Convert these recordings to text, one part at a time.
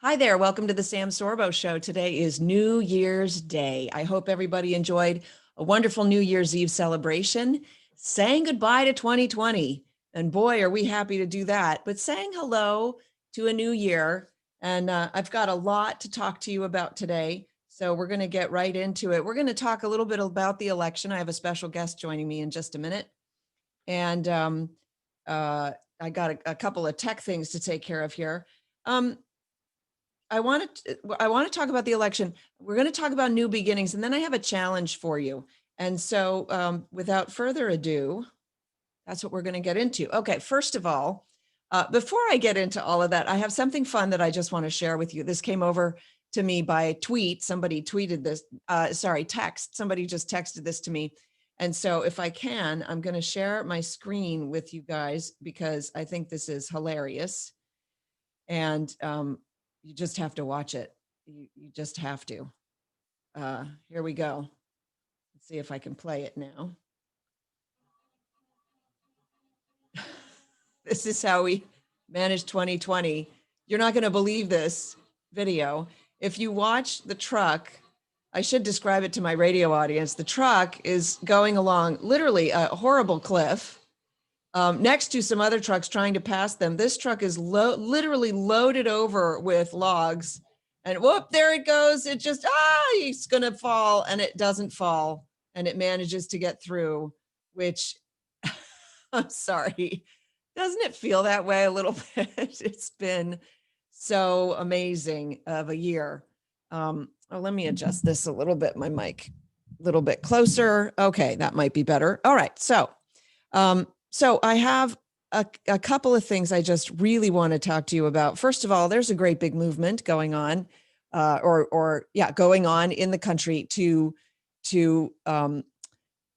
Hi there. Welcome to the Sam Sorbo Show. Today is New Year's Day. I hope everybody enjoyed a wonderful New Year's Eve celebration, saying goodbye to 2020. And boy, are we happy to do that, but saying hello to a new year. And I've got a lot to talk to you about today. So we're going to get right into it. We're going to talk a little bit about the election. I have a special guest joining me in just a minute. And I got a couple of tech things to take care of here. I want to talk about the election. We're going to talk about new beginnings, and then I have a challenge for you. And so without further ado, that's what we're going to get into. Okay, first of all, before I get into all of that, I have something fun that I just want to share with you. This came over to me by tweet. Somebody tweeted this, text. Somebody just texted this to me. And so if I can, I'm going to share my screen with you guys because I think this is hilarious. And you just have to watch it. You just have to. Here we go. Let's see if I can play it now. This is how we managed 2020. You're not going to believe this video. If you watch the truck, I should describe it to my radio audience. The truck is going along literally a horrible cliff. Next to some other trucks trying to pass them. This truck is literally loaded over with logs, and whoop, there it goes. It just, it's going to fall, and it doesn't fall, and it manages to get through, which I'm sorry. Doesn't it feel that way a little bit? It's been so amazing of a year. Let me adjust this a little bit, my mic a little bit closer. Okay, that might be better. All right, so I have a couple of things I just really want to talk to you about. First of all, there's a great big movement going on, going on in the country to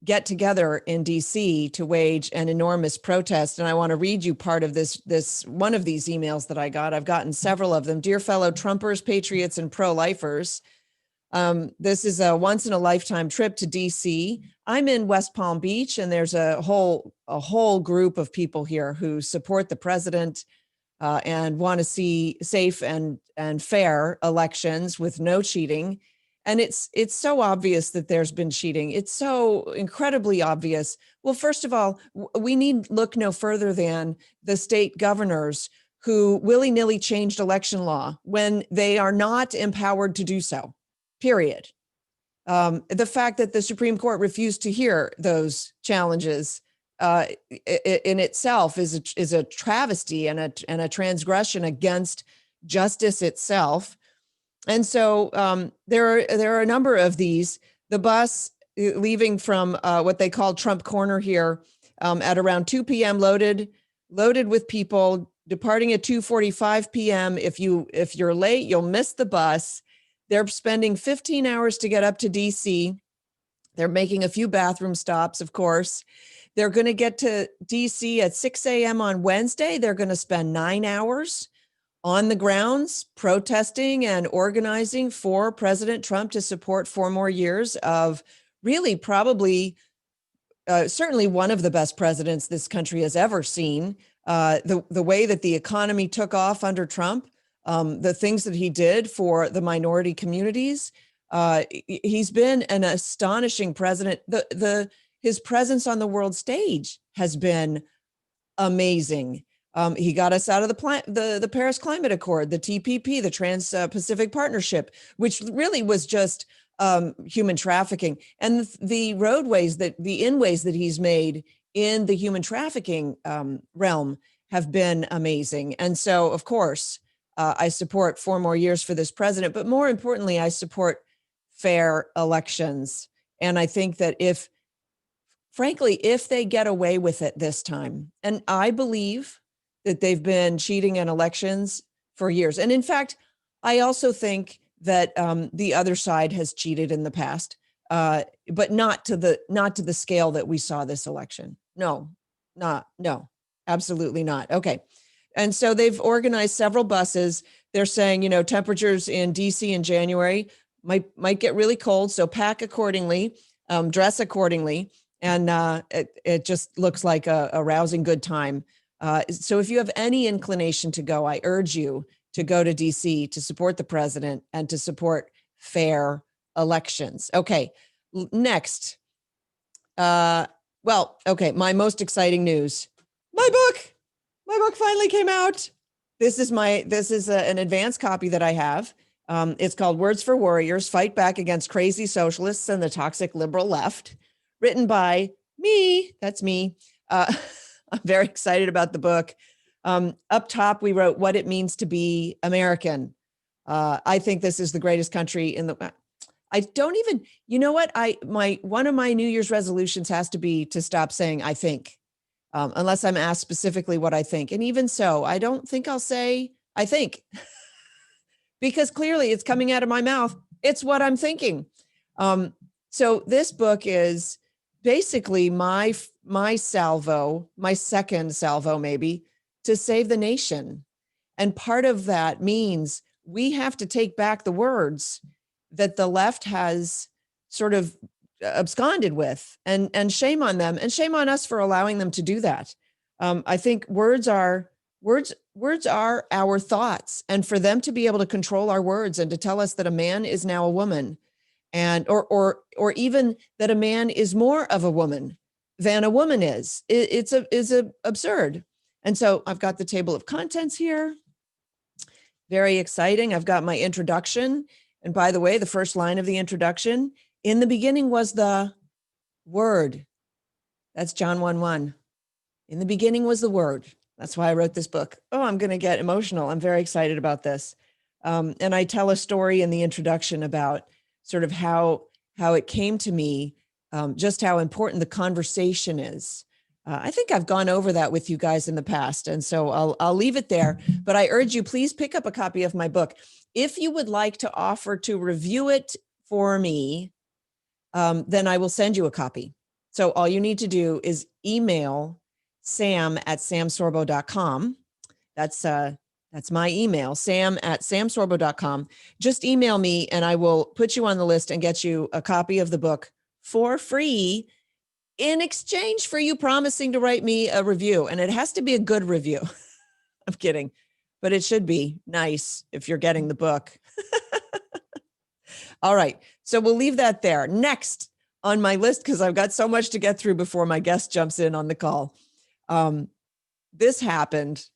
get together in DC to wage an enormous protest. And I want to read you part of this one of these emails that I got. I've gotten several of them. Dear fellow Trumpers, patriots, and pro-lifers. This is a once in a lifetime trip to DC. I'm in West Palm Beach, and there's a whole group of people here who support the president and want to see safe and fair elections with no cheating. And it's so obvious that there's been cheating. It's so incredibly obvious. Well, first of all, we need look no further than the state governors who willy-nilly changed election law when they are not empowered to do so. Period. The fact that the Supreme Court refused to hear those challenges in itself is a travesty and a transgression against justice itself. And so there are a number of these. The bus leaving from what they call Trump Corner here at around 2 p.m. loaded with people, departing at 2:45 p.m. If you're late, you'll miss the bus. They're spending 15 hours to get up to DC. They're making a few bathroom stops, of course. They're going to get to DC at 6 a.m. on Wednesday. They're going to spend 9 hours on the grounds protesting and organizing for President Trump to support 4 more years of really probably certainly one of the best presidents this country has ever seen. The way that the economy took off under Trump, the things that he did for the minority communities. He's been an astonishing president. His presence on the world stage has been amazing. He got us out of the Paris Climate Accord, the TPP, the Trans-Pacific Partnership, which really was just human trafficking. And the inways that he's made in the human trafficking realm have been amazing. And so, of course, I support 4 more years for this president, but more importantly, I support fair elections. And I think that if they get away with it this time, and I believe that they've been cheating in elections for years. And in fact, I also think that the other side has cheated in the past, but not to the scale that we saw this election. No, absolutely not. Okay. And so they've organized several buses. They're saying, temperatures in DC in January might get really cold. So pack accordingly, dress accordingly. And it just looks like a rousing good time So if you have any inclination to go, I urge you to go to DC to support the president and to support fair elections. Okay, next. Okay, my most exciting news. My book finally came out. This is an advanced copy that I have. It's called Words for Warriors, Fight Back Against Crazy Socialists and the Toxic Liberal Left, written by me. That's me. I'm very excited about the book. Up top, we wrote what it means to be American. I think this is the greatest country in the. I don't even, you know what? One of my New Year's resolutions has to be to stop saying I think, unless I'm asked specifically what I think. And even so, I don't think I'll say I think, because clearly it's coming out of my mouth. It's what I'm thinking. So this book is basically my salvo, my second salvo maybe, to save the nation. And part of that means we have to take back the words that the left has sort of absconded with, and shame on them, and shame on us for allowing them to do that. I think words are our thoughts, and for them to be able to control our words and to tell us that a man is now a woman, and or even that a man is more of a woman than a woman is absurd. And so I've got the table of contents here. Very exciting. I've got my introduction. And by the way, the first line of the introduction, in the beginning was the Word. That's John 1:1. In the beginning was the Word. That's why I wrote this book. Oh, I'm going to get emotional. I'm very excited about this. And I tell a story in the introduction about sort of how it came to me, just how important the conversation is. I think I've gone over that with you guys in the past. And so I'll leave it there. But I urge you, please pick up a copy of my book. If you would like to offer to review it for me, then I will send you a copy. So all you need to do is email sam@samsorbo.com. That's my email, sam@samsorbo.com. Just email me and I will put you on the list and get you a copy of the book for free in exchange for you promising to write me a review. And it has to be a good review. I'm kidding, but it should be nice if you're getting the book. All right. So we'll leave that there. Next on my list, because I've got so much to get through before my guest jumps in on the call. This happened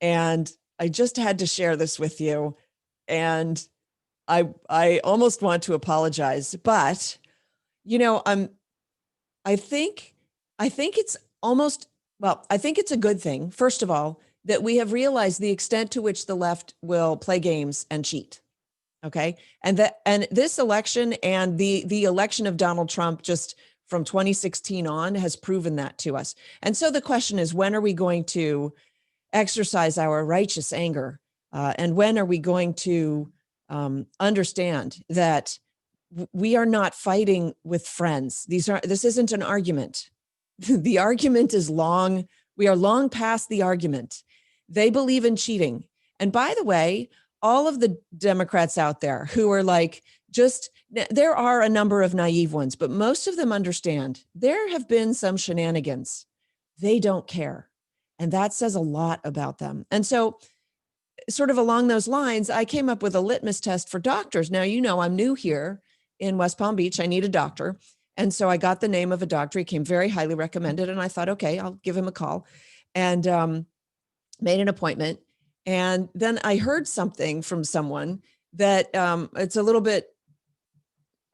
and I just had to share this with you. And I almost want to apologize, but I think it's I think it's a good thing, first of all, that we have realized the extent to which the left will play games and cheat. Okay. And this election and the election of Donald Trump just from 2016 on has proven that to us. And so the question is, when are we going to exercise our righteous anger? And when are we going to understand that we are not fighting with friends? This isn't an argument. The argument is long. We are long past the argument. They believe in cheating. And by the way, all of the Democrats out there who are like, there are a number of naive ones, but most of them understand there have been some shenanigans. They don't care. And that says a lot about them. And so sort of along those lines, I came up with a litmus test for doctors. Now, I'm new here in West Palm Beach. I need a doctor. And so I got the name of a doctor. He came very highly recommended. And I thought, okay, I'll give him a call, and made an appointment. And then I heard something from someone that it's a little bit,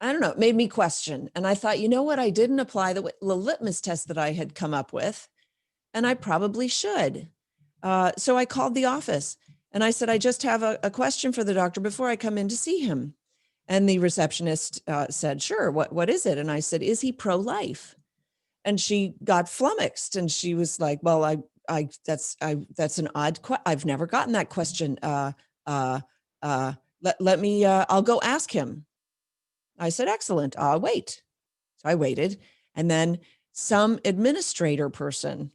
I don't know, it made me question. And I thought, you know what? I didn't apply the litmus test that I had come up with, and I probably should. So I called the office and I said, I just have a question for the doctor before I come in to see him. And the receptionist said, sure, what is it? And I said, is he pro-life? And she got flummoxed and she was like, well, that's an odd question. I've never gotten that question. Let me, I'll go ask him. I said, excellent. I'll wait. So I waited. And then some administrator person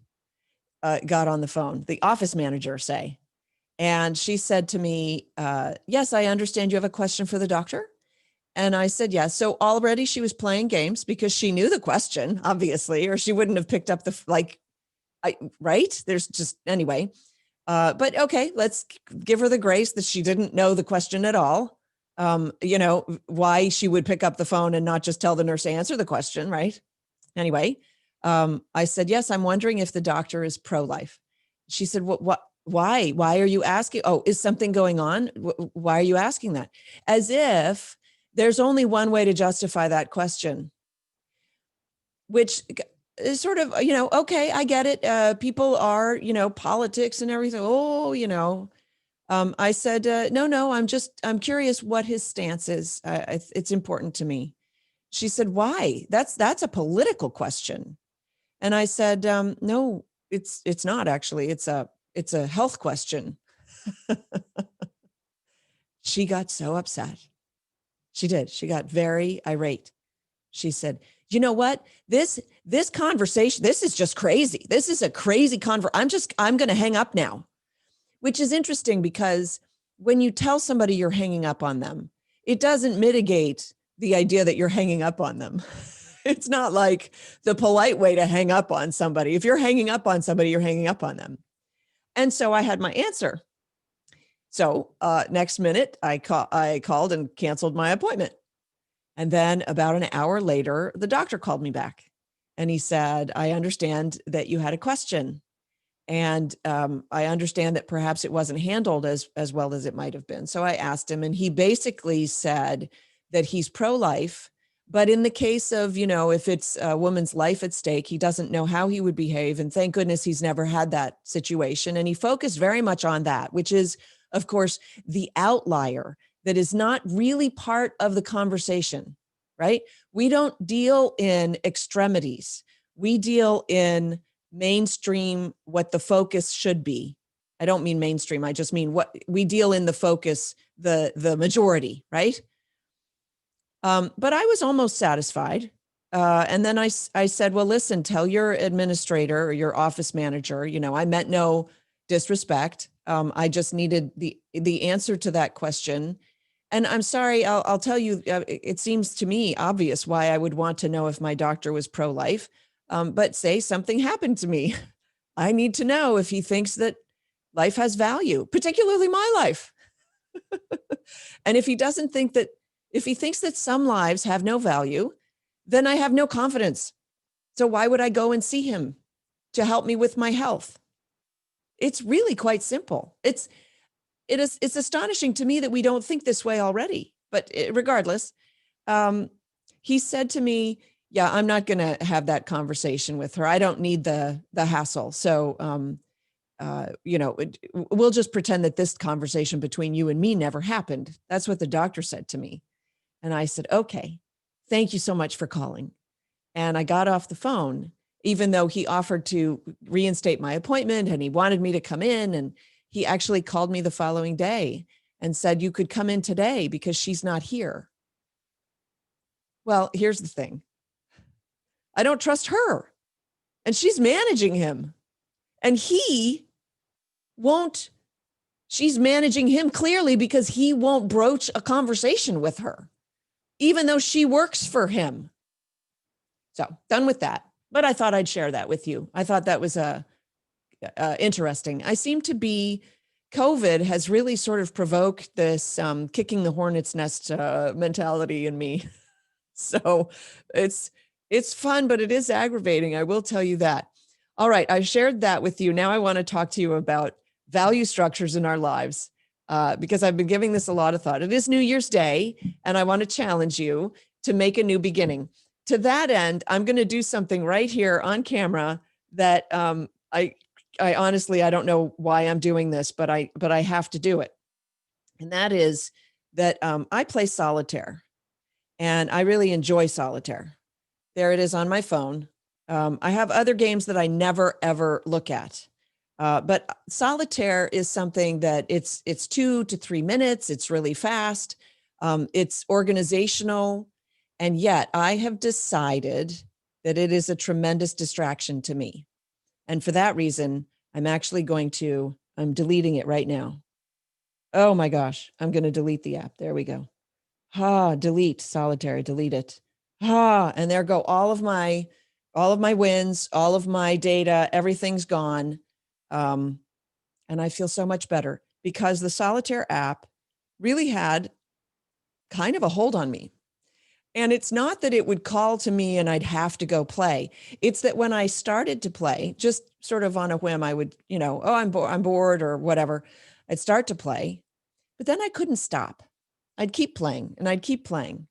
got on the phone, the office manager say, and she said to me, yes, I understand you have a question for the doctor. And I said, yes. So already she was playing games because she knew the question, obviously, or she wouldn't have picked up right? There's just, anyway. But okay, let's give her the grace that she didn't know the question at all. Why she would pick up the phone and not just tell the nurse to answer the question, right? Anyway, I said, yes, I'm wondering if the doctor is pro-life. She said, why are you asking? Oh, is something going on? Why are you asking that? As if there's only one way to justify that question, which is sort of, okay, I get it. People are, politics and everything. Oh, I said, no, I'm curious what his stance is. It's important to me. She said, why? That's a political question. And I said, no, it's not actually. It's a health question. She got so upset. She did. She got very irate. She said, you know what? This conversation, this is just crazy. This is a crazy conversation. I'm going to hang up now, which is interesting because when you tell somebody you're hanging up on them, it doesn't mitigate the idea that you're hanging up on them. It's not like the polite way to hang up on somebody. If you're hanging up on somebody, you're hanging up on them. And so I had my answer. So next minute, I called and canceled my appointment. And then about an hour later, the doctor called me back and he said, I understand that you had a question. And I understand that perhaps it wasn't handled as well as it might have been. So I asked him, and he basically said that he's pro-life, but in the case of, if it's a woman's life at stake, he doesn't know how he would behave. And thank goodness he's never had that situation. And he focused very much on that, which is, of course, the outlier that is not really part of the conversation, right? We don't deal in extremities. We deal in mainstream, what the focus should be. I don't mean mainstream. I just mean what we deal in the focus, the majority, right? But I was almost satisfied. And then I said, well, listen, tell your administrator or your office manager, I meant no disrespect. I just needed the answer to that question. And I'm sorry, I'll tell you, it seems to me obvious why I would want to know if my doctor was pro-life. But say something happened to me. I need to know if he thinks that life has value, particularly my life. And if he thinks that some lives have no value, then I have no confidence. So why would I go and see him to help me with my health? It's really quite simple. It's astonishing to me that we don't think this way already. But regardless, he said to me, yeah, I'm not going to have that conversation with her. I don't need the hassle. So, we'll just pretend that this conversation between you and me never happened. That's what the doctor said to me. And I said, okay, thank you so much for calling. And I got off the phone, even though he offered to reinstate my appointment and he wanted me to come in. And he actually called me the following day and said, you could come in today because she's not here. Well, here's the thing. I don't trust her, and she's managing him, and she's managing him clearly because he won't broach a conversation with her, even though she works for him. So done with that. But I thought I'd share that with you. I thought that was interesting. COVID has really sort of provoked this kicking the hornet's nest mentality in me. So it's fun, but it is aggravating. I will tell you that. All right. I shared that with you. Now I want to talk to you about value structures in our lives, because I've been giving this a lot of thought. It is New Year's Day, and I want to challenge you to make a new beginning. To that end, I'm going to do something right here on camera that I honestly, I don't know why I'm doing this, but I have to do it. And that is that I play solitaire, and I really enjoy solitaire. There it is on my phone. I have other games that I never, ever look at. But solitaire is something that it's 2 to 3 minutes. It's really fast. It's organizational. And yet I have decided that it is a tremendous distraction to me. And for that reason, I'm deleting it right now. Oh my gosh, I'm going to delete the app. There we go. Delete solitaire, delete it. And there go all of my all of my wins, all of my data, everything's gone. And I feel so much better because the solitaire app really had kind of a hold on me. And it's not that it would call to me and I'd have to go play. It's that when I started to play, just sort of on a whim, I would, oh, I'm bored or whatever. I'd start to play, but then I couldn't stop. I'd keep playing and I'd keep playing.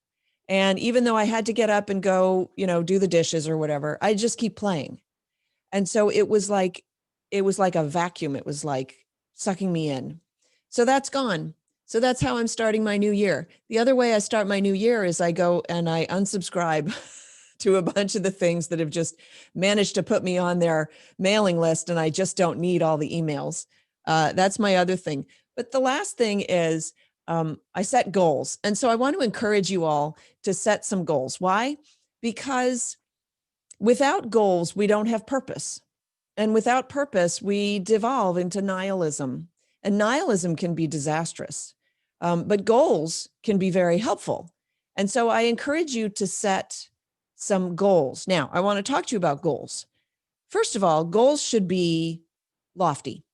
And even though I had to get up and go, do the dishes or whatever, I'd just keep playing. And so it was like a vacuum. It was like sucking me in. So that's gone. So that's how I'm starting my new year. The other way I start my new year is I go and I unsubscribe to a bunch of the things that have just managed to put me on their mailing list, and I just don't need all the emails. That's my other thing. But the last thing is I set goals. And so I want to encourage you all to set some goals. Why? Because without goals, we don't have purpose. And without purpose, we devolve into nihilism. And nihilism can be disastrous, but goals can be very helpful. And so I encourage you to set some goals. Now, I want to talk to you about goals. First of all, goals should be lofty.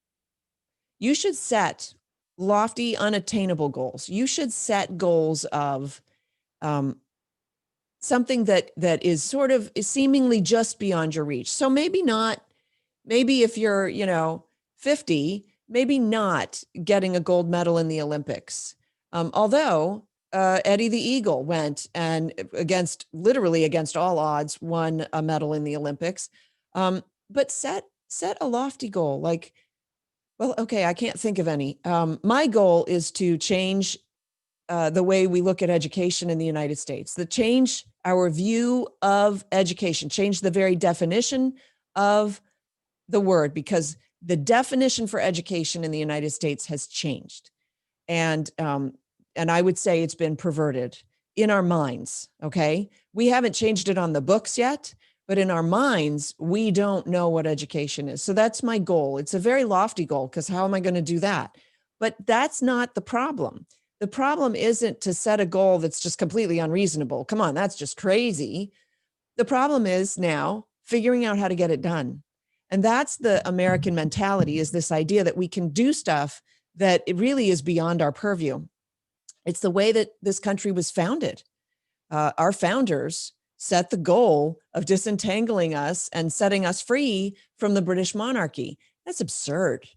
You should set lofty, unattainable goals. You should set goals of something that is sort of seemingly just beyond your reach. So maybe if you're, 50, maybe not getting a gold medal in the Olympics. Although Eddie the Eagle went and literally against all odds, won a medal in the Olympics. But set a lofty goal. Like, well, okay, I can't think of any. My goal is to change the way we look at education in the United States, to change our view of education, change the very definition of the word, because the definition for education in the United States has changed. And I would say it's been perverted in our minds. Okay. We haven't changed it on the books yet, but in our minds, we don't know what education is. So that's my goal. It's a very lofty goal, because how am I going to do that? But that's not the problem. The problem isn't to set a goal that's just completely unreasonable. Come on, that's just crazy. The problem is now figuring out how to get it done. And that's the American mentality, is this idea that we can do stuff that it really is beyond our purview. It's the way that this country was founded. Our founders set the goal of disentangling us and setting us free from the British monarchy. That's absurd.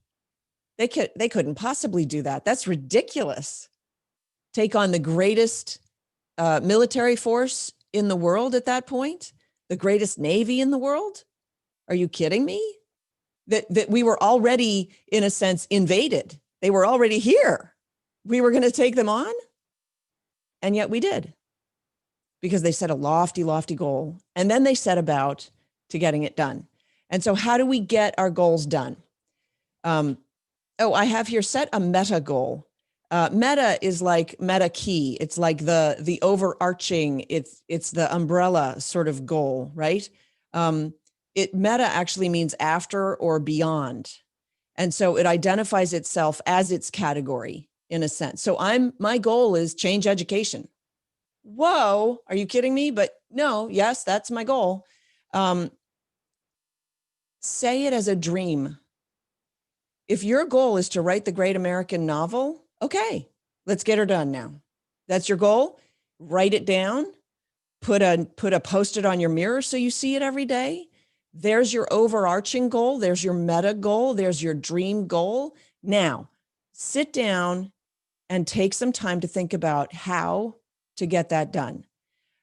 They couldn't possibly do that. That's ridiculous. Take on the greatest military force in the world at that point, the greatest navy in the world. Are you kidding me? That we were already, in a sense, invaded. They were already here. We were going to take them on. And yet we did, because they set a lofty, lofty goal. And then they set about to getting it done. And so how do we get our goals done? I have here, set a meta goal. Meta is like meta key. It's like the overarching, it's the umbrella sort of goal, right? Meta actually means after or beyond. And so it identifies itself as its category in a sense. So my goal is change education. Whoa, are you kidding me? But no, yes, that's my goal. Say it as a dream. If your goal is to write the great American novel, okay, let's get her done now. That's your goal. Write it down. Put a Post-it on your mirror so you see it every day. There's your overarching goal. There's your meta goal. There's your dream goal. Now, sit down and take some time to think about how to get that done.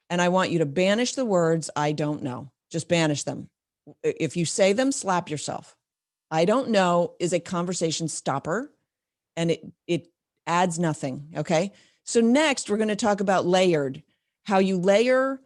And I want you to banish the words, I don't know. Just banish them. If you say them, slap yourself. I don't know is a conversation stopper, and it adds nothing. Okay. So next, we're going to talk about layered, how you layer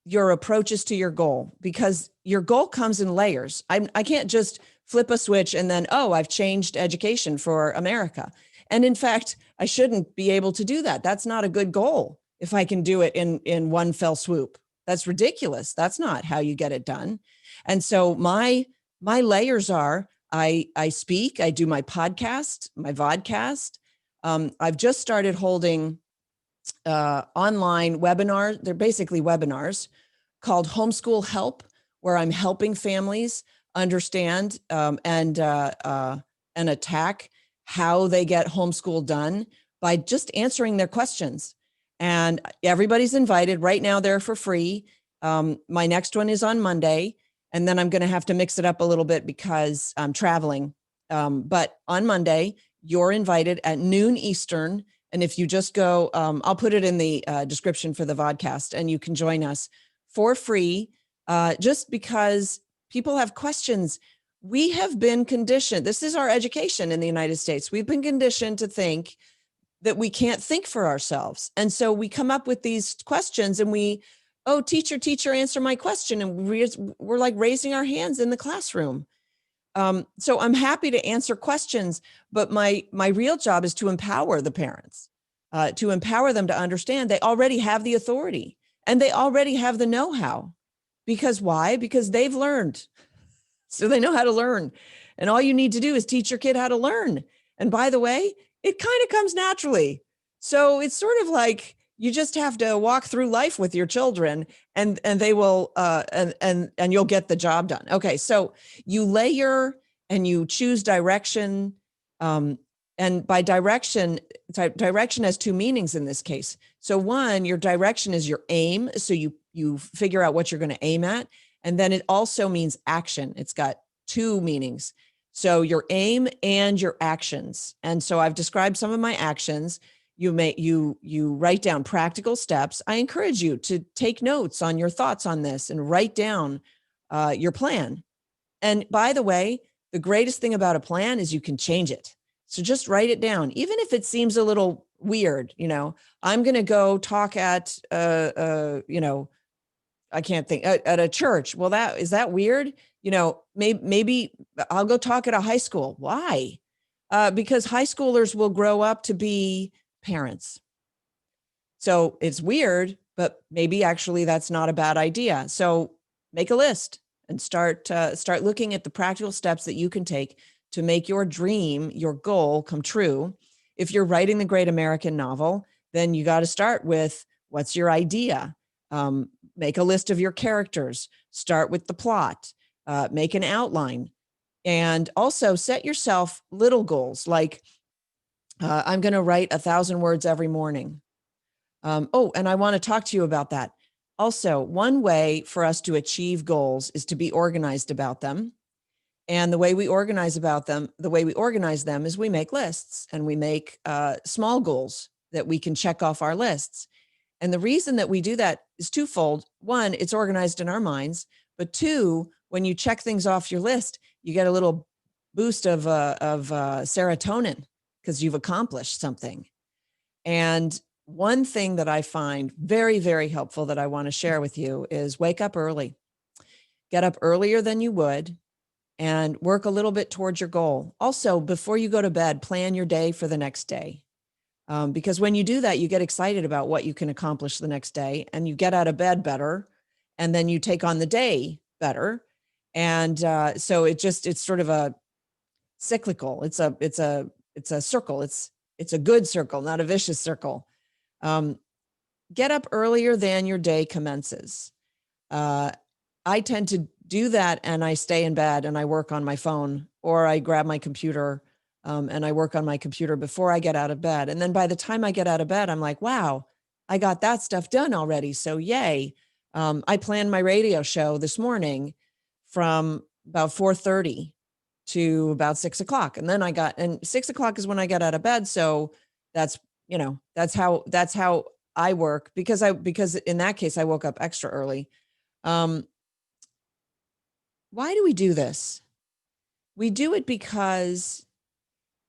your approaches to your goal, because your goal comes in layers. I can't just flip a switch and then, oh, I've changed education for America. And in fact, I shouldn't be able to do that. That's not a good goal. If I can do it in one fell swoop, that's ridiculous. That's not how you get it done. And so my layers are, I speak, I do my podcast, my vodcast. I've just started holding online webinars. They're basically webinars called Homeschool Help, where I'm helping families understand and attack how they get homeschool done by just answering their questions. And everybody's invited. Right now, they're for free. My next one is on Monday, and then I'm going to have to mix it up a little bit because I'm traveling. But on Monday, you're invited at noon Eastern. And if you just go, I'll put it in the description for the vodcast, and you can join us for free, just because people have questions. We have been conditioned. This is our education in the United States. We've been conditioned to think that we can't think for ourselves. And so we come up with these questions and oh, teacher, answer my question. And we're like raising our hands in the classroom. So I'm happy to answer questions, but my real job is to empower the parents, to empower them to understand they already have the authority and they already have the know-how. Because why? Because they've learned. So they know how to learn. And all you need to do is teach your kid how to learn. And by the way, it kind of comes naturally. So it's sort of like you just have to walk through life with your children, and they will and you'll get the job done. Okay, so you layer and you choose direction. And by direction has two meanings in this case. So one, your direction is your aim. So you figure out what you're going to aim at. And then it also means action. It's got two meanings. So your aim and your actions. And so I've described some of my actions. You write down practical steps. I encourage you to take notes on your thoughts on this and write down your plan. And by the way, the greatest thing about a plan is you can change it. So just write it down, even if it seems a little weird. I'm going to go talk at I can't think at a church. Well, is that weird? Maybe I'll go talk at a high school. Why? Because high schoolers will grow up to be parents. So it's weird, but maybe actually that's not a bad idea. So make a list and start looking at the practical steps that you can take to make your dream, your goal come true. If you're writing the great American novel, then you got to start with what's your idea. Make a list of your characters, start with the plot, make an outline, and also set yourself little goals like I'm going to write 1,000 words every morning. And I want to talk to you about that. Also, one way for us to achieve goals is to be organized about them. And the way we organize them is we make lists, and we make small goals that we can check off our lists. And the reason that we do that is twofold. One, it's organized in our minds, but two, when you check things off your list, you get a little boost of serotonin because you've accomplished something. And one thing that I find very, very helpful that I want to share with you is wake up early. Get up earlier than you would and work a little bit towards your goal. Also, before you go to bed, plan your day for the next day. Because when you do that, you get excited about what you can accomplish the next day, and you get out of bed better, and then you take on the day better. And so it's sort of a cyclical. It's a circle. It's a good circle, not a vicious circle. Get up earlier than your day commences. I tend to do that, and I stay in bed and I work on my phone, or I grab my computer and I work on my computer before I get out of bed. And then by the time I get out of bed, I'm like, wow, I got that stuff done already. So yay. I planned my radio show this morning from about 4:30 to about 6 o'clock. And then and 6 o'clock is when I get out of bed. So that's how I work, because in that case, I woke up extra early. Why do we do this? We do it because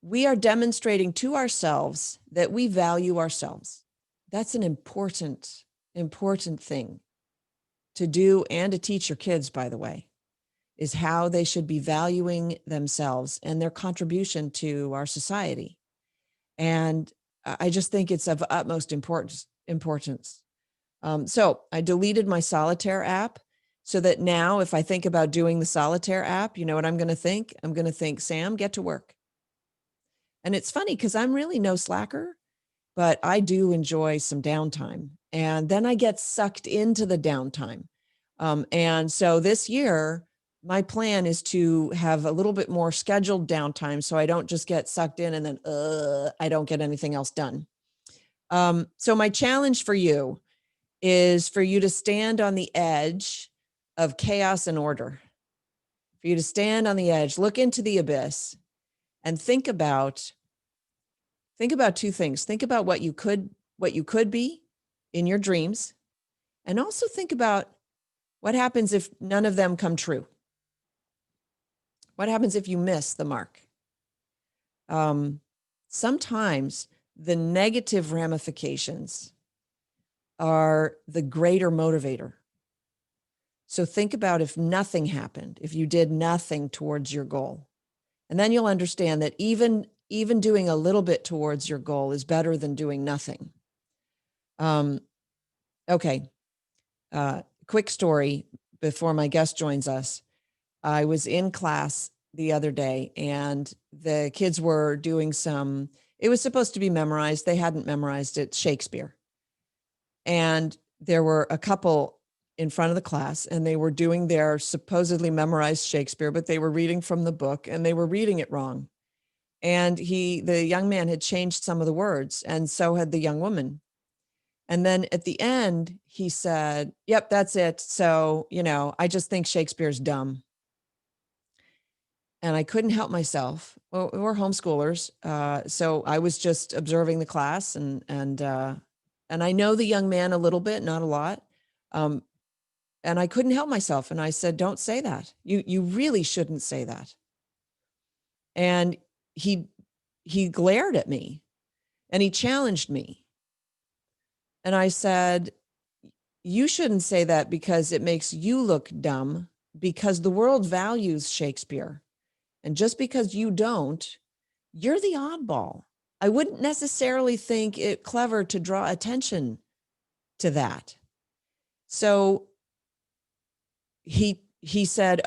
we are demonstrating to ourselves that we value ourselves. That's an important thing to do, and to teach your kids, by the way, is how they should be valuing themselves and their contribution to our society. And I just think it's of utmost importance. So I deleted my solitaire app, so that now if I think about doing the solitaire app, you know what I'm going to think? I'm going to think, Sam, get to work. And it's funny because I'm really no slacker, but I do enjoy some downtime. And then I get sucked into the downtime. And so this year, my plan is to have a little bit more scheduled downtime so I don't just get sucked in and then I don't get anything else done. So my challenge for you is for you to stand on the edge of chaos and order, for you to stand on the edge, look into the abyss, and think about two things. Think about what you could be in your dreams, and also think about what happens if none of them come true. What happens if you miss the mark? Sometimes the negative ramifications are the greater motivator. So think about if nothing happened, if you did nothing towards your goal. And then you'll understand that even doing a little bit towards your goal is better than doing nothing. Okay. Quick story before my guest joins us. I was in class the other day and the kids were doing it was supposed to be memorized. They hadn't memorized it, Shakespeare. And there were a couple in front of the class and they were doing their supposedly memorized Shakespeare, but they were reading from the book and they were reading it wrong. And the young man had changed some of the words, and so had the young woman. And then at the end, he said, "Yep, that's it. So, I just think Shakespeare's dumb." And I couldn't help myself. Well, we're homeschoolers. So I was just observing the class and I know the young man a little bit, not a lot. And I couldn't help myself. And I said, "Don't say that. You really shouldn't say that." And he glared at me and he challenged me. And I said, "You shouldn't say that because it makes you look dumb, because the world values Shakespeare. And just because you don't, you're the oddball. I wouldn't necessarily think it clever to draw attention to that." So he said,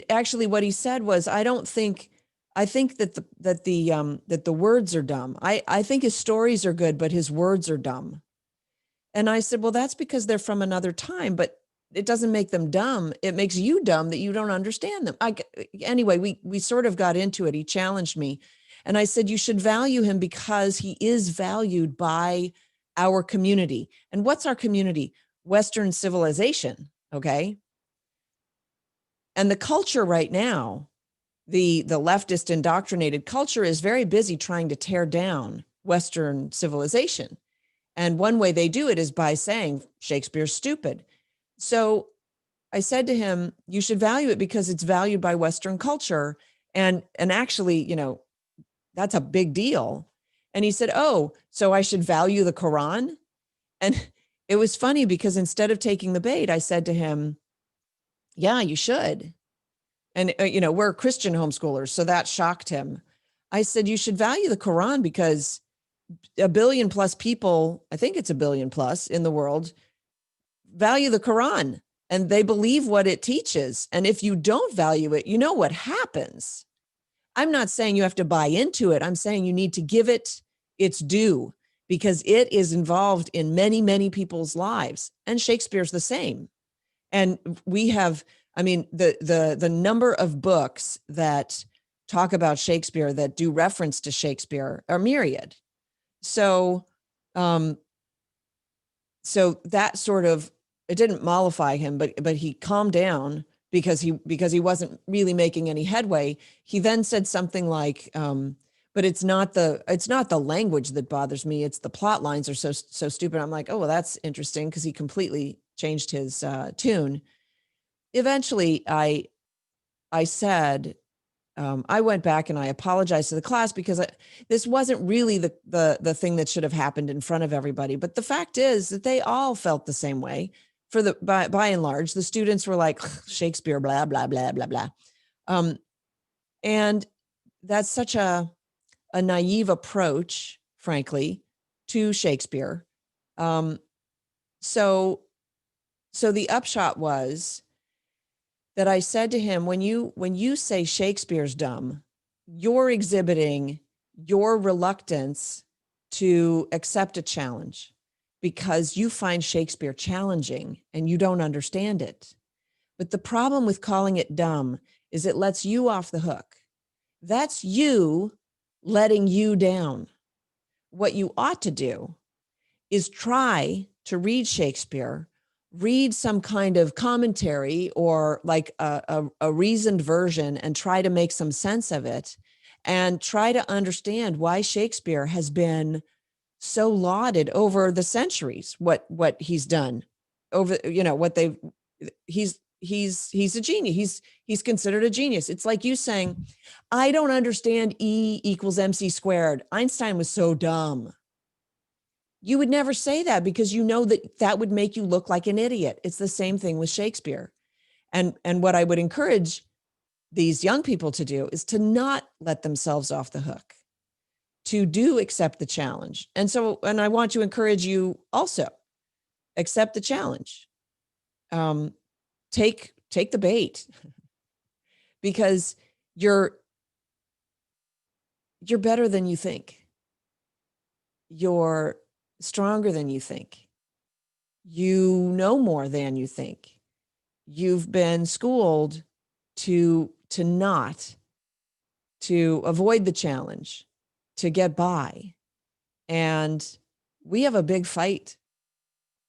actually what he said was, I think that the words are dumb. I think his stories are good, but his words are dumb." And I said, "Well, that's because they're from another time, but it doesn't make them dumb. It makes you dumb that you don't understand them." Anyway, we sort of got into it. He challenged me. And I said, "You should value him because he is valued by our community." And what's our community? Western civilization. Okay. And the culture right now, the leftist indoctrinated culture, is very busy trying to tear down Western civilization. And one way they do it is by saying Shakespeare's stupid. So I said to him, "You should value it because it's valued by Western culture. And actually, that's a big deal." And he said, "Oh, so I should value the Quran?" And it was funny because instead of taking the bait, I said to him, "Yeah, you should." And, we're Christian homeschoolers, so that shocked him. I said, "You should value the Quran because a billion plus people, I think it's a billion plus in the world, value the Quran and they believe what it teaches. And if you don't value it, you know what happens. I'm not saying you have to buy into it. I'm saying you need to give it its due because it is involved in many, many people's lives. And Shakespeare's the same. And we have, the number of books that talk about Shakespeare that do reference to Shakespeare are myriad. So, so that sort of, it didn't mollify him, but he calmed down because he wasn't really making any headway. He then said something like, "But it's not the language that bothers me. It's the plot lines are so stupid." I'm like, "Oh, well, that's interesting," because he completely changed his tune. Eventually, I said, I went back and I apologized to the class because this wasn't really the thing that should have happened in front of everybody. But the fact is that they all felt the same way. By and large, the students were like, "Shakespeare, blah, blah, blah, blah, blah." And that's such a naive approach, frankly, to Shakespeare. So the upshot was that I said to him, when you say Shakespeare's dumb, you're exhibiting your reluctance to accept a challenge. because you find Shakespeare challenging and you don't understand it. But the problem with calling it dumb is it lets you off the hook. That's you letting you down. What you ought to do is try to read Shakespeare, read some kind of commentary or like a reasoned version and try to make some sense of it and try to understand why Shakespeare has been so lauded over the centuries, what he's done over, what they've, he's a genius. He's considered a genius. It's like you saying, I don't understand E equals MC squared. Einstein was so dumb. You would never say that because you know that would make you look like an idiot. It's the same thing with Shakespeare. And what I would encourage these young people to do is to not let themselves off the hook, to do accept the challenge. And I want to encourage you also, accept the challenge. Take the bait because you're better than you think. You're stronger than you think. You know more than you think. You've been schooled to avoid the challenge, to get by. And we have a big fight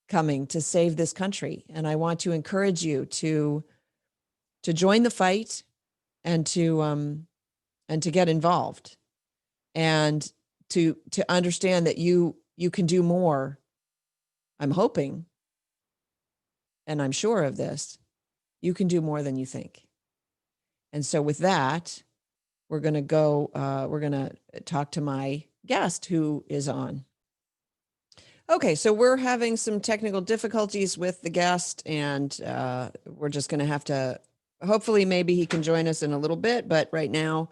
coming to save this country. And I want to encourage you to join the fight and to get involved and to understand that you can do more. I'm hoping, and I'm sure of this, you can do more than you think. And so with that, we're going to talk to my guest who is on. Okay, so we're having some technical difficulties with the guest, and we're just going to have to, hopefully maybe he can join us in a little bit, but right now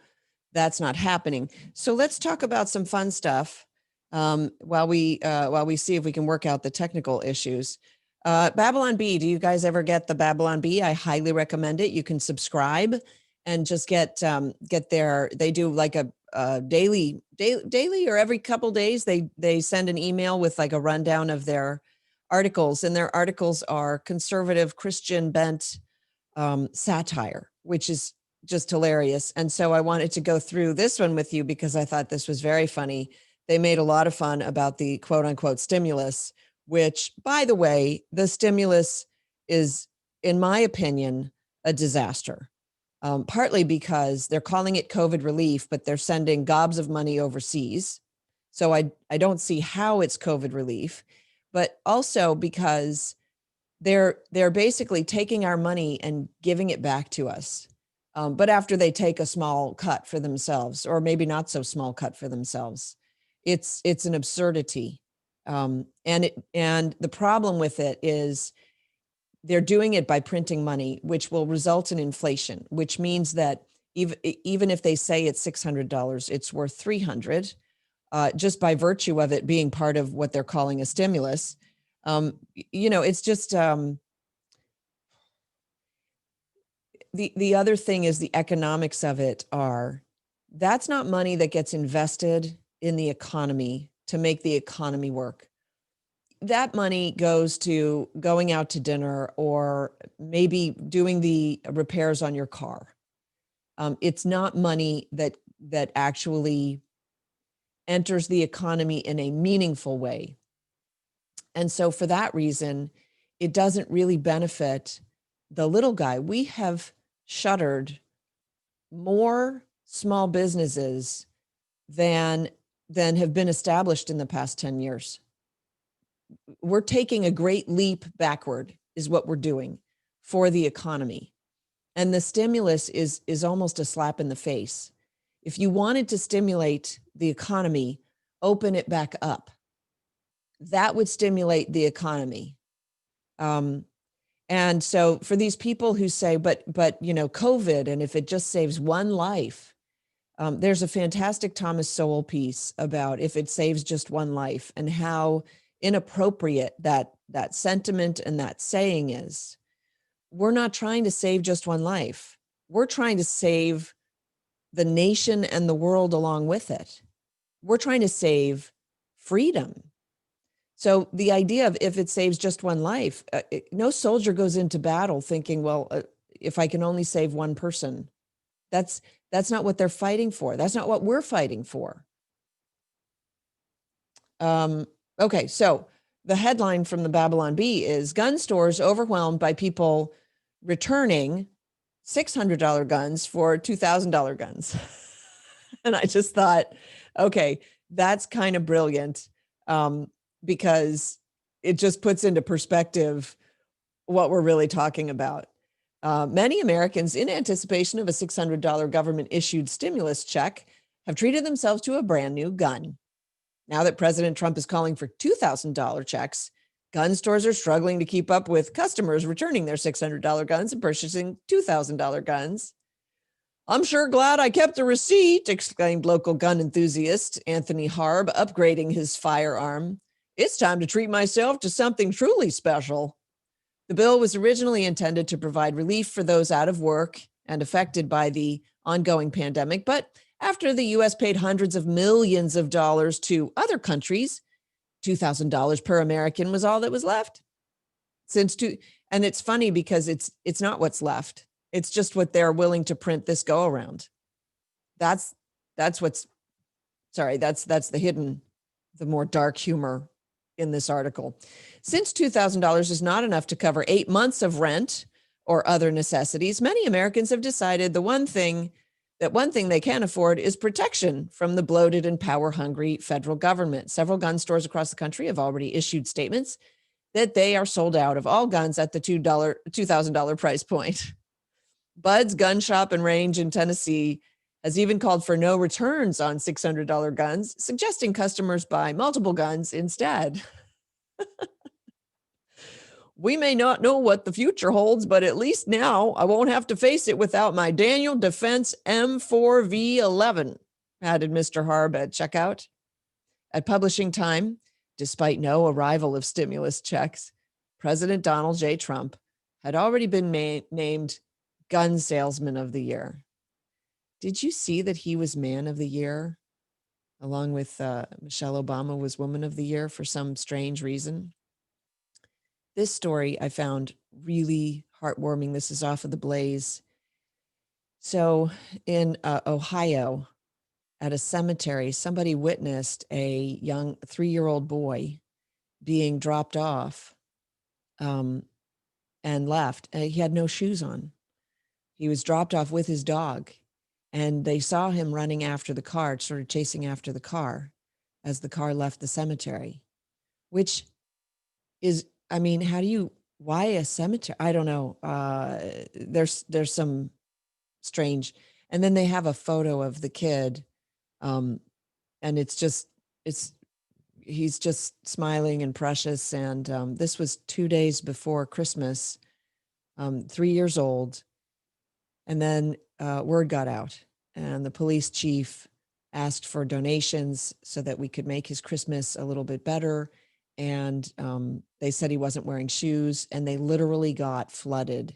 that's not happening. So let's talk about some fun stuff while we see if we can work out the technical issues. Babylon Bee, do you guys ever get the Babylon Bee? I highly recommend it. You can subscribe and just get their, they do like a daily or every couple days, they send an email with like a rundown of their articles, and their articles are conservative Christian bent satire, which is just hilarious. And so I wanted to go through this one with you because I thought this was very funny. They made a lot of fun about the quote unquote stimulus, which, by the way, the stimulus is, in my opinion, a disaster. Partly because they're calling it COVID relief, but they're sending gobs of money overseas. So I don't see how it's COVID relief, but also because they're basically taking our money and giving it back to us. But after they take a small cut for themselves, or maybe not so small cut for themselves, it's an absurdity. And the problem with it is they're doing it by printing money, which will result in inflation, which means that even if they say it's $600, it's worth $300, just by virtue of it being part of what they're calling a stimulus. It's just the other thing is the economics of it are, that's not money that gets invested in the economy to make the economy work. That money goes to going out to dinner or maybe doing the repairs on your car. It's not money that actually enters the economy in a meaningful way. And so for that reason, it doesn't really benefit the little guy. We have shuttered more small businesses than have been established in the past 10 years. We're taking a great leap backward is what we're doing for the economy. And the stimulus is almost a slap in the face. If you wanted to stimulate the economy, open it back up. That would stimulate the economy. And so for these people who say, but COVID, and if it just saves one life, there's a fantastic Thomas Sowell piece about if it saves just one life and how inappropriate that sentiment and that saying is. We're not trying to save just one life. We're trying to save the nation and the world along with it. We're trying to save freedom. So the idea of if it saves just one life, no soldier goes into battle thinking, well, if I can only save one person, that's not what they're fighting for. That's not what we're fighting for. Okay, so the headline from the Babylon Bee is gun stores overwhelmed by people returning $600 guns for $2,000 guns. And I just thought, okay, that's kind of brilliant, because it just puts into perspective what we're really talking about. Many Americans, in anticipation of a $600 government issued stimulus check, have treated themselves to a brand new gun. Now that President Trump is calling for $2,000 checks, gun stores are struggling to keep up with customers returning their $600 guns and purchasing $2,000 guns. I'm sure glad I kept the receipt, exclaimed local gun enthusiast Anthony Harb, upgrading his firearm. It's time to treat myself to something truly special. The bill was originally intended to provide relief for those out of work and affected by the ongoing pandemic, but after the U.S. paid hundreds of millions of dollars to other countries, $2,000 per American was all that was left. And it's funny because it's not what's left. It's just what they're willing to print this go around. That's the hidden, the more dark humor in this article. Since $2,000 is not enough to cover 8 months of rent or other necessities, many Americans have decided one thing they can't afford is protection from the bloated and power-hungry federal government. Several gun stores across the country have already issued statements that they are sold out of all guns at the $2,000 price point. Bud's Gun Shop and Range in Tennessee has even called for no returns on $600 guns, suggesting customers buy multiple guns instead. We may not know what the future holds, but at least now I won't have to face it without my Daniel Defense M4V11, added Mr. Harb at checkout. At publishing time, despite no arrival of stimulus checks, President Donald J. Trump had already been named Gun Salesman of the Year. Did you see that he was Man of the Year, along with Michelle Obama was Woman of the Year for some strange reason? This story I found really heartwarming. This is off of the Blaze. So in Ohio, at a cemetery, somebody witnessed a young 3-year-old boy being dropped off and left. He had no shoes on. He was dropped off with his dog, and they saw him running after the car, sort of chasing after the car as the car left the cemetery, which is, I mean, why a cemetery? I don't know. There's some strange. And then they have a photo of the kid. And he's just smiling and precious. And this was 2 days before Christmas, 3 years old. And then word got out, and the police chief asked for donations so that we could make his Christmas a little bit better. And they said he wasn't wearing shoes, and they literally got flooded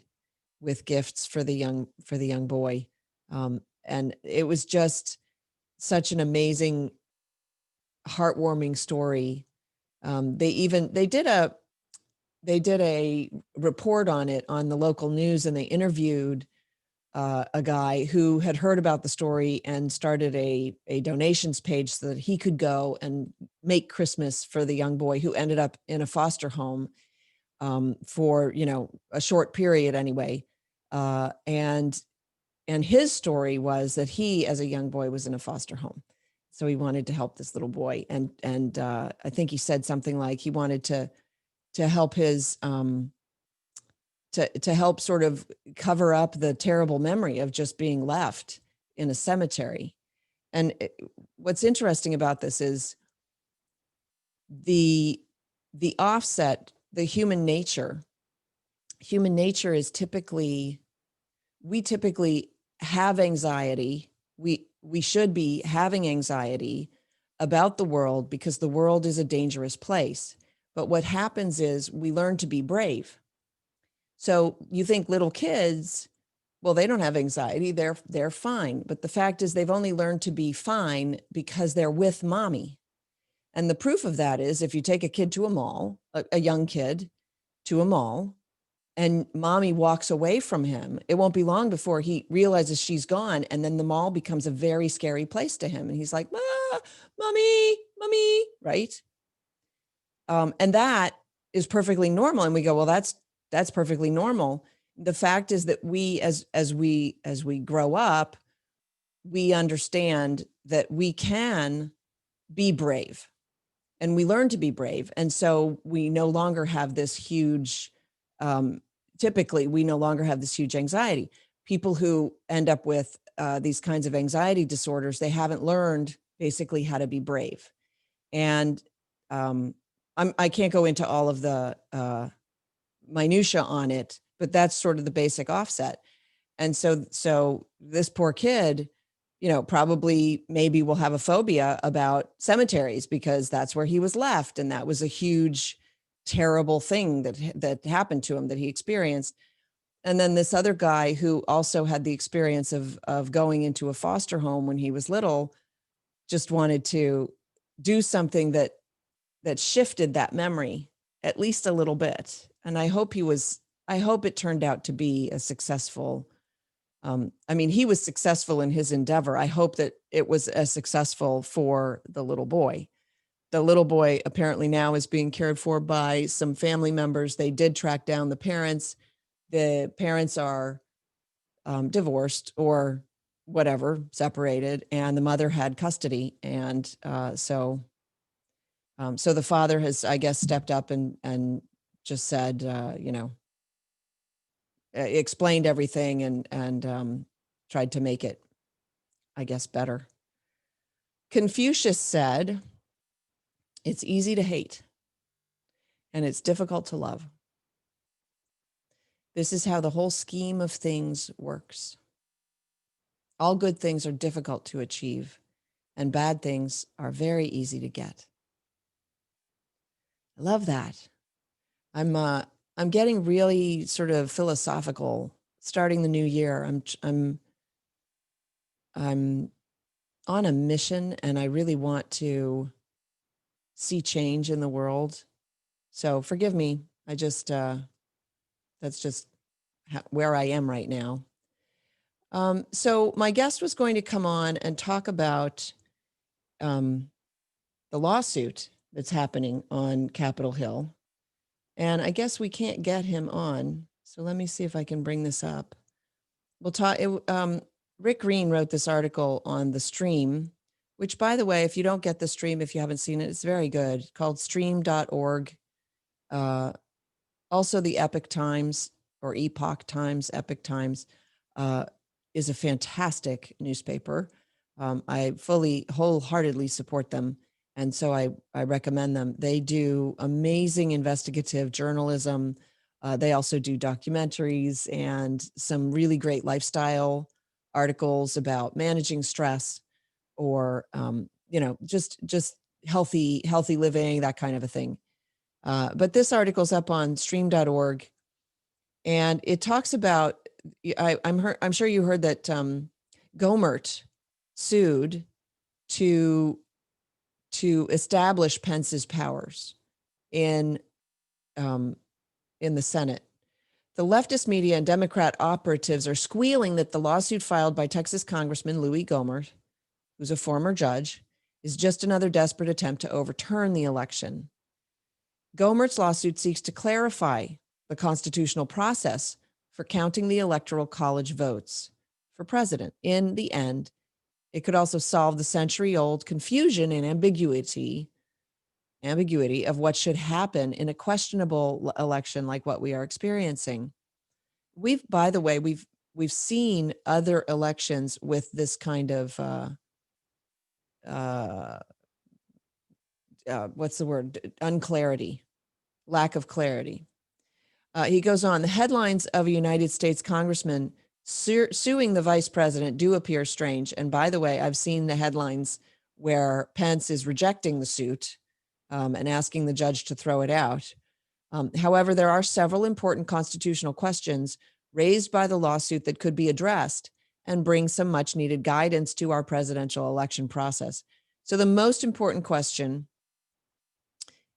with gifts for the young boy. And it was just such an amazing, heartwarming story. They did a report on it on the local news, and they interviewed a guy who had heard about the story and started a donations page so that he could go and make Christmas for the young boy, who ended up in a foster home for, a short period anyway. And his story was that he, as a young boy, was in a foster home. So he wanted to help this little boy. And I think he said something like he wanted to help his, to help sort of cover up the terrible memory of just being left in a cemetery. And what's interesting about this is the offset, the human nature is we typically have anxiety. We should be having anxiety about the world because the world is a dangerous place. But what happens is we learn to be brave. So you think little kids, well, they don't have anxiety. They're fine. But the fact is they've only learned to be fine because they're with mommy. And the proof of that is if you take a kid to a mall, a young kid to a mall, and mommy walks away from him, it won't be long before he realizes she's gone. And then the mall becomes a very scary place to him. And he's like, ah, mommy, right? And that is perfectly normal. And we go, well, that's perfectly normal. The fact is that we, as we grow up, we understand that we can be brave, and we learn to be brave. And so we no longer have this huge, typically we no longer have this huge anxiety. People who end up with these kinds of anxiety disorders, they haven't learned basically how to be brave. And I can't go into all of the minutia on it, but that's sort of the basic offset. And so this poor kid, probably maybe will have a phobia about cemeteries because that's where he was left. And that was a huge, terrible thing that happened to him, that he experienced. And then this other guy who also had the experience of going into a foster home when he was little, just wanted to do something that shifted that memory at least a little bit. And I hope it turned out to be a successful, he was successful in his endeavor. I hope that it was as successful for the little boy. The little boy apparently now is being cared for by some family members. They did track down the parents. The parents are divorced or whatever, separated, and the mother had custody. And so the father has, I guess, stepped up and just said, explained everything and tried to make it, I guess, better. Confucius said, "It's easy to hate, and it's difficult to love. This is how the whole scheme of things works. All good things are difficult to achieve, and bad things are very easy to get." I love that. I'm getting really sort of philosophical starting the new year. I'm on a mission, and I really want to see change in the world. So forgive me. I just that's just where I am right now. So my guest was going to come on and talk about the lawsuit that's happening on Capitol Hill. And I guess we can't get him on. So let me see if I can bring this up. We'll talk. Rick Green wrote this article on the Stream, which, by the way, if you don't get the Stream, if you haven't seen it, it's very good, called stream.org. Also, the Epoch Times or Epoch Times, Epoch Times is a fantastic newspaper. I wholeheartedly support them. And so I recommend them. They do amazing investigative journalism. They also do documentaries and some really great lifestyle articles about managing stress or, just healthy living, that kind of a thing. But this article's up on stream.org, and it talks about, I'm sure you heard that Gomert sued to establish Pence's powers in the Senate. The leftist media and Democrat operatives are squealing that the lawsuit filed by Texas Congressman Louis Gohmert, who's a former judge, is just another desperate attempt to overturn the election. Gohmert's lawsuit seeks to clarify the constitutional process for counting the Electoral College votes for president. In the end, it could also solve the century-old confusion and ambiguity of what should happen in a questionable election like what we are experiencing. By the way, we've seen other elections with this kind of what's the word? Unclarity, lack of clarity. He goes on, the headlines of a United States congressman suing the vice president do appear strange. And by the way, I've seen the headlines where Pence is rejecting the suit and asking the judge to throw it out. However, there are several important constitutional questions raised by the lawsuit that could be addressed and bring some much needed guidance to our presidential election process. So the most important question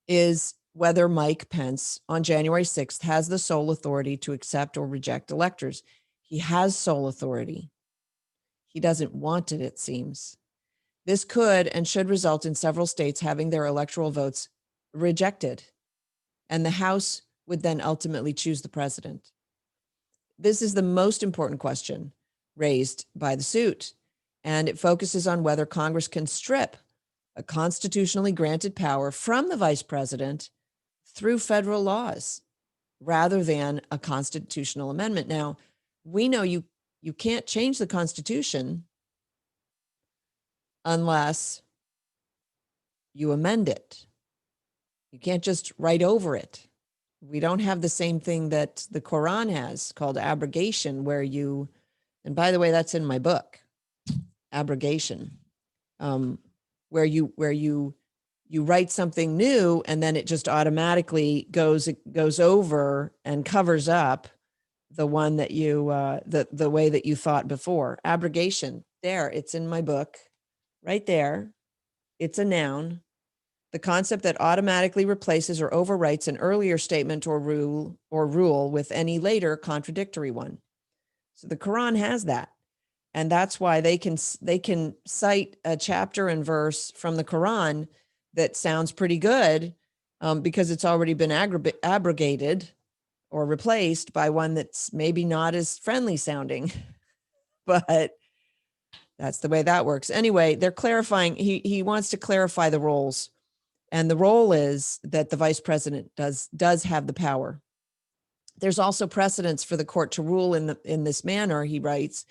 is whether Mike Pence on January 6th has the sole authority to accept or reject electors. He has sole authority. He doesn't want it, it seems. This could and should result in several states having their electoral votes rejected, and the House would then ultimately choose the president. This is the most important question raised by the suit, and it focuses on whether Congress can strip a constitutionally granted power from the vice president through federal laws rather than a constitutional amendment. Now, we know you can't change the Constitution unless you amend it. You can't just write over it. We don't have the same thing that the Quran has called abrogation, where you, and by the way, that's in my book, abrogation, where you write something new and then it just automatically goes over and covers up the one that you the way that you thought before. Abrogation, there, it's in my book, right there. It's a noun. The concept that automatically replaces or overwrites an earlier statement or rule with any later contradictory one. So the Quran has that. And that's why they can cite a chapter and verse from the Quran that sounds pretty good, because it's already been abrogated or replaced by one that's maybe not as friendly sounding. But that's the way that works. Anyway, they're clarifying. He wants to clarify the roles. And the role is that the vice president does have the power. There's also precedence for the court to rule in this manner, he writes.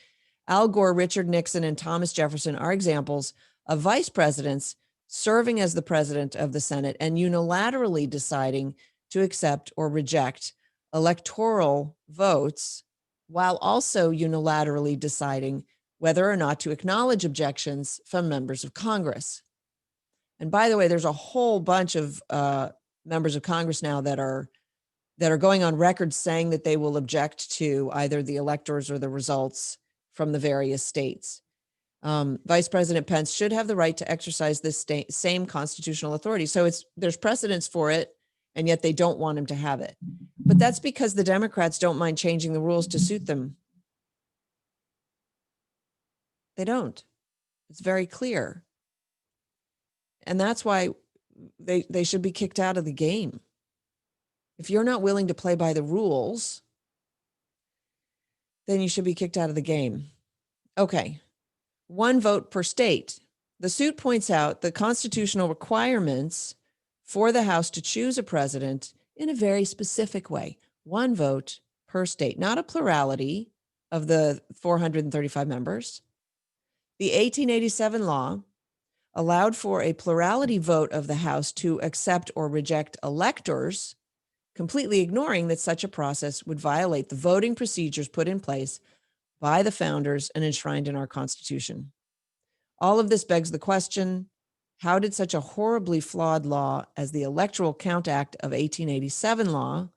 Al Gore, Richard Nixon, and Thomas Jefferson are examples of vice presidents serving as the president of the Senate and unilaterally deciding to accept or reject electoral votes, while also unilaterally deciding whether or not to acknowledge objections from members of Congress. And by the way, there's a whole bunch of members of Congress now that are going on record saying that they will object to either the electors or the results from the various states. Vice President Pence should have the right to exercise this same constitutional authority. So there's precedence for it, and yet they don't want him to have it. But that's because the Democrats don't mind changing the rules to suit them. They don't. It's very clear. And that's why they should be kicked out of the game. If you're not willing to play by the rules, then you should be kicked out of the game. Okay. One vote per state. The suit points out the constitutional requirements for the House to choose a president in a very specific way. One vote per state, not a plurality of the 435 members. The 1887 law allowed for a plurality vote of the House to accept or reject electors, completely ignoring that such a process would violate the voting procedures put in place by the founders and enshrined in our Constitution. All of this begs the question, how did such a horribly flawed law as the Electoral Count Act of 1887 law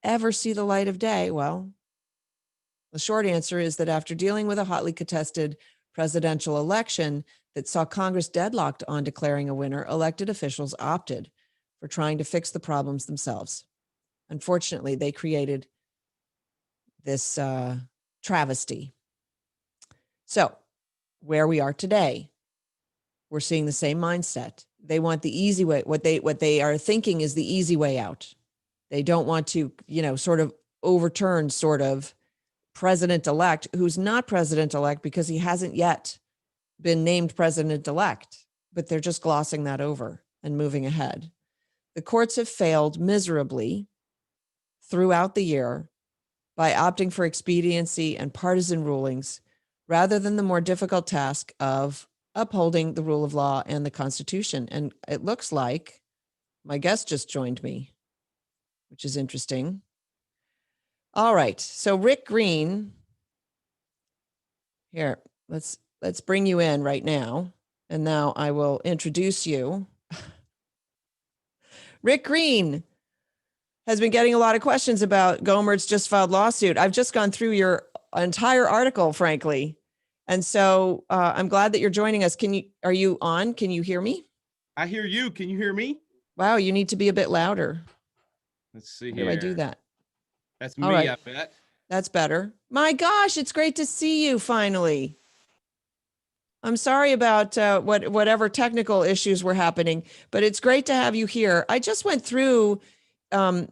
ever see the light of day? Well, the short answer is that after dealing with a hotly contested presidential election that saw Congress deadlocked on declaring a winner, elected officials opted for trying to fix the problems themselves. Unfortunately, they created this travesty. So where we are today, we're seeing the same mindset. They want the easy way. What they are thinking is the easy way out. They don't want to, sort of overturn president-elect, who's not president-elect because he hasn't yet been named president-elect, but they're just glossing that over and moving ahead. The courts have failed miserably throughout the year by opting for expediency and partisan rulings rather than the more difficult task of upholding the rule of law and the Constitution. And it looks like my guest just joined me, which is interesting. All right. So Rick Green, here, let's bring you in right now. And now I will introduce you. Rick Green has been getting a lot of questions about Gohmert's just filed lawsuit. I've just gone through your entire article, frankly. And so I'm glad that you're joining us. Are you on? Can you hear me? I hear you. Can you hear me? Wow, you need to be a bit louder. Let's see How here. do I do that? That's All me, right. I bet. That's better. My gosh, it's great to see you finally. I'm sorry about whatever technical issues were happening, but it's great to have you here. I just went through I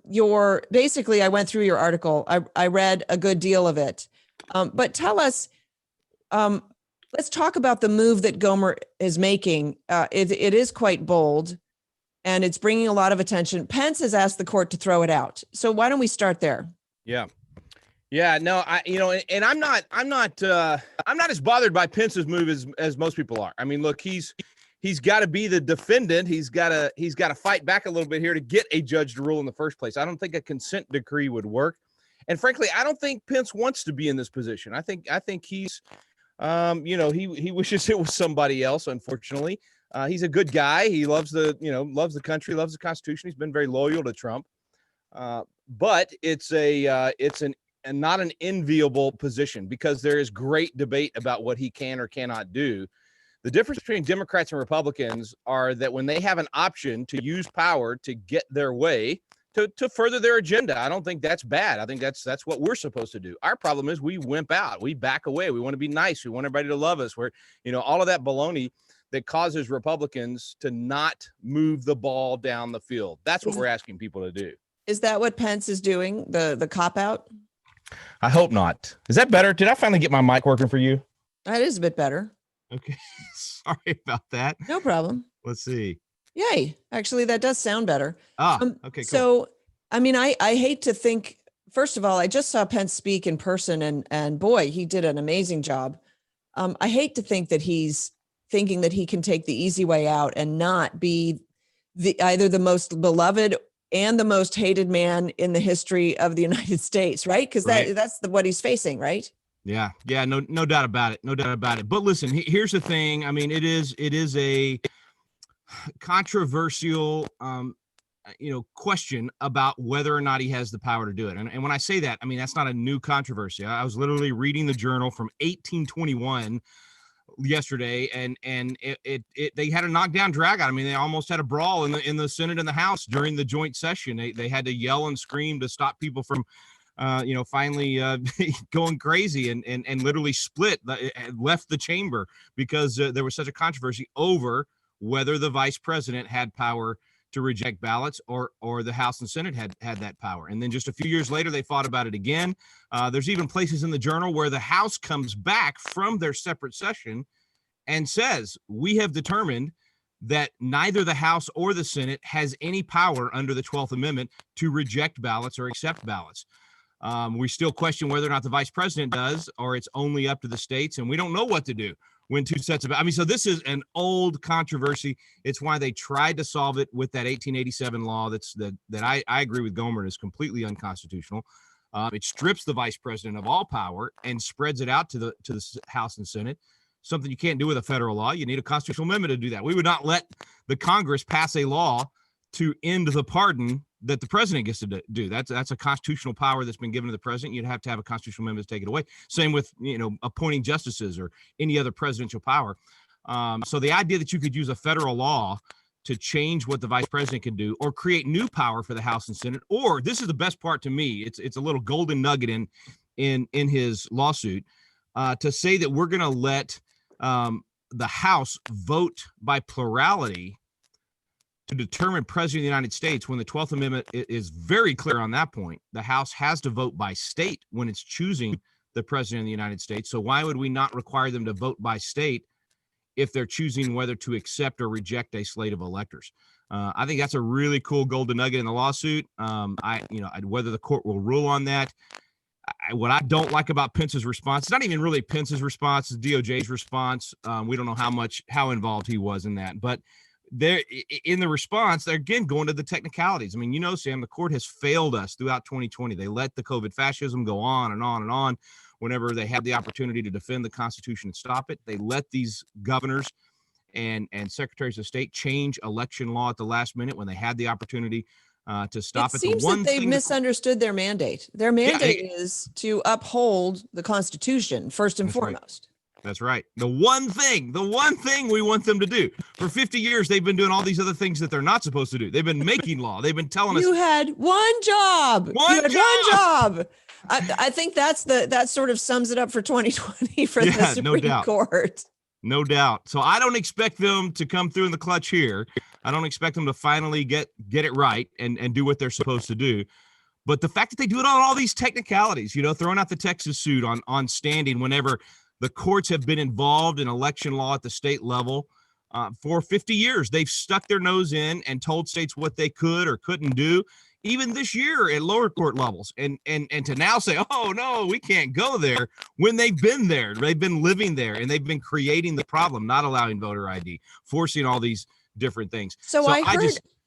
went through your article. I read a good deal of it. But tell us, let's talk about the move that Gomer is making. It is quite bold and it's bringing a lot of attention. Pence has asked the court to throw it out. So why don't we start there? Yeah. Yeah, no, and I'm not as bothered by Pence's move as most people are. I mean, look, he's got to be the defendant. He's got to fight back a little bit here to get a judge to rule in the first place. I don't think a consent decree would work. And frankly, I don't think Pence wants to be in this position. I think he's he wishes it was somebody else, unfortunately. He's a good guy. He loves the country, loves the Constitution. He's been very loyal to Trump. But it's not an enviable position because there is great debate about what he can or cannot do. The difference between Democrats and Republicans are that when they have an option to use power to get their way, to further their agenda, I don't think that's bad. I think that's what we're supposed to do. Our problem is we wimp out. We back away. We want to be nice. We want everybody to love us. We're, all of that baloney that causes Republicans to not move the ball down the field. That's what we're asking people to do. Is that what Pence is doing? The cop out? I hope not. Is that better? Did I finally get my mic working for you? That is a bit better. Okay. Sorry about that. No problem. Let's see. Yay. Actually, that does sound better. Okay, cool. So, I mean, I hate to think, first of all, I just saw Pence speak in person and boy, he did an amazing job. I hate to think that he's thinking that he can take the easy way out and not be either the most beloved and the most hated man in the history of the United States, right? Because that's what he's facing, right? Yeah, no doubt about it. No doubt about it. But listen, here's the thing. I mean, it is a controversial, question about whether or not he has the power to do it. And when I say that, I mean, that's not a new controversy. I was literally reading the journal from 1821 yesterday, and they had a knockdown drag out. I mean, they almost had a brawl in the Senate and the House during the joint session. They had to yell and scream to stop people from finally going crazy and literally left the chamber because there was such a controversy over whether the vice president had power to reject ballots or the House and Senate had that power. And then just a few years later, they fought about it again. There's even places in the journal where the House comes back from their separate session and says, we have determined that neither the House or the Senate has any power under the 12th Amendment to reject ballots or accept ballots. We still question whether or not the vice president does, or it's only up to the states, and we don't know what to do when two sets of, so this is an old controversy. It's why they tried to solve it with that 1887 law that I agree with Gomer is completely unconstitutional. It strips the vice president of all power and spreads it out to the House and Senate, something you can't do with a federal law. You need a constitutional amendment to do that. We would not let the Congress pass a law to end the pardon that the president gets to do. That's a constitutional power that's been given to the president. You'd have to have a constitutional amendment to take it away. Same with, appointing justices or any other presidential power. So the idea that you could use a federal law to change what the vice president can do or create new power for the House and Senate, or this is the best part to me, it's a little golden nugget in his lawsuit, to say that we're going to let the House vote by plurality to determine president of the United States, when the 12th Amendment is very clear on that point. The House has to vote by state when it's choosing the president of the United States. So why would we not require them to vote by state if they're choosing whether to accept or reject a slate of electors? I think that's a really cool golden nugget in the lawsuit. Whether the court will rule on that. What I don't like about Pence's response, it's not even really Pence's response, it's DOJ's response. We don't know how involved he was in that, but they're in the response, they're again going to the technicalities. I mean, Sam, the court has failed us throughout 2020. They let the COVID fascism go on and on and on. Whenever they had the opportunity to defend the Constitution and stop it, they let these governors and secretaries of state change election law at the last minute when they had the opportunity to stop it. It seems that they've misunderstood their mandate. Their mandate is to uphold the Constitution first and foremost. That's right. The one thing we want them to do. For 50 years, they've been doing all these other things that they're not supposed to do. They've been making law. They've been telling us You had one job. one job. I think that sort of sums it up for 2020 for the Supreme Court. No doubt. So I don't expect them to come through in the clutch here. I don't expect them to finally get it right and do what they're supposed to do. But the fact that they do it on all these technicalities, throwing out the Texas suit on standing whenever the courts have been involved in election law at the state level for 50 years. They've stuck their nose in and told states what they could or couldn't do, even this year at lower court levels. And to now say, oh, no, we can't go there when they've been there. They've been living there, and they've been creating the problem, not allowing voter ID, forcing all these different things. So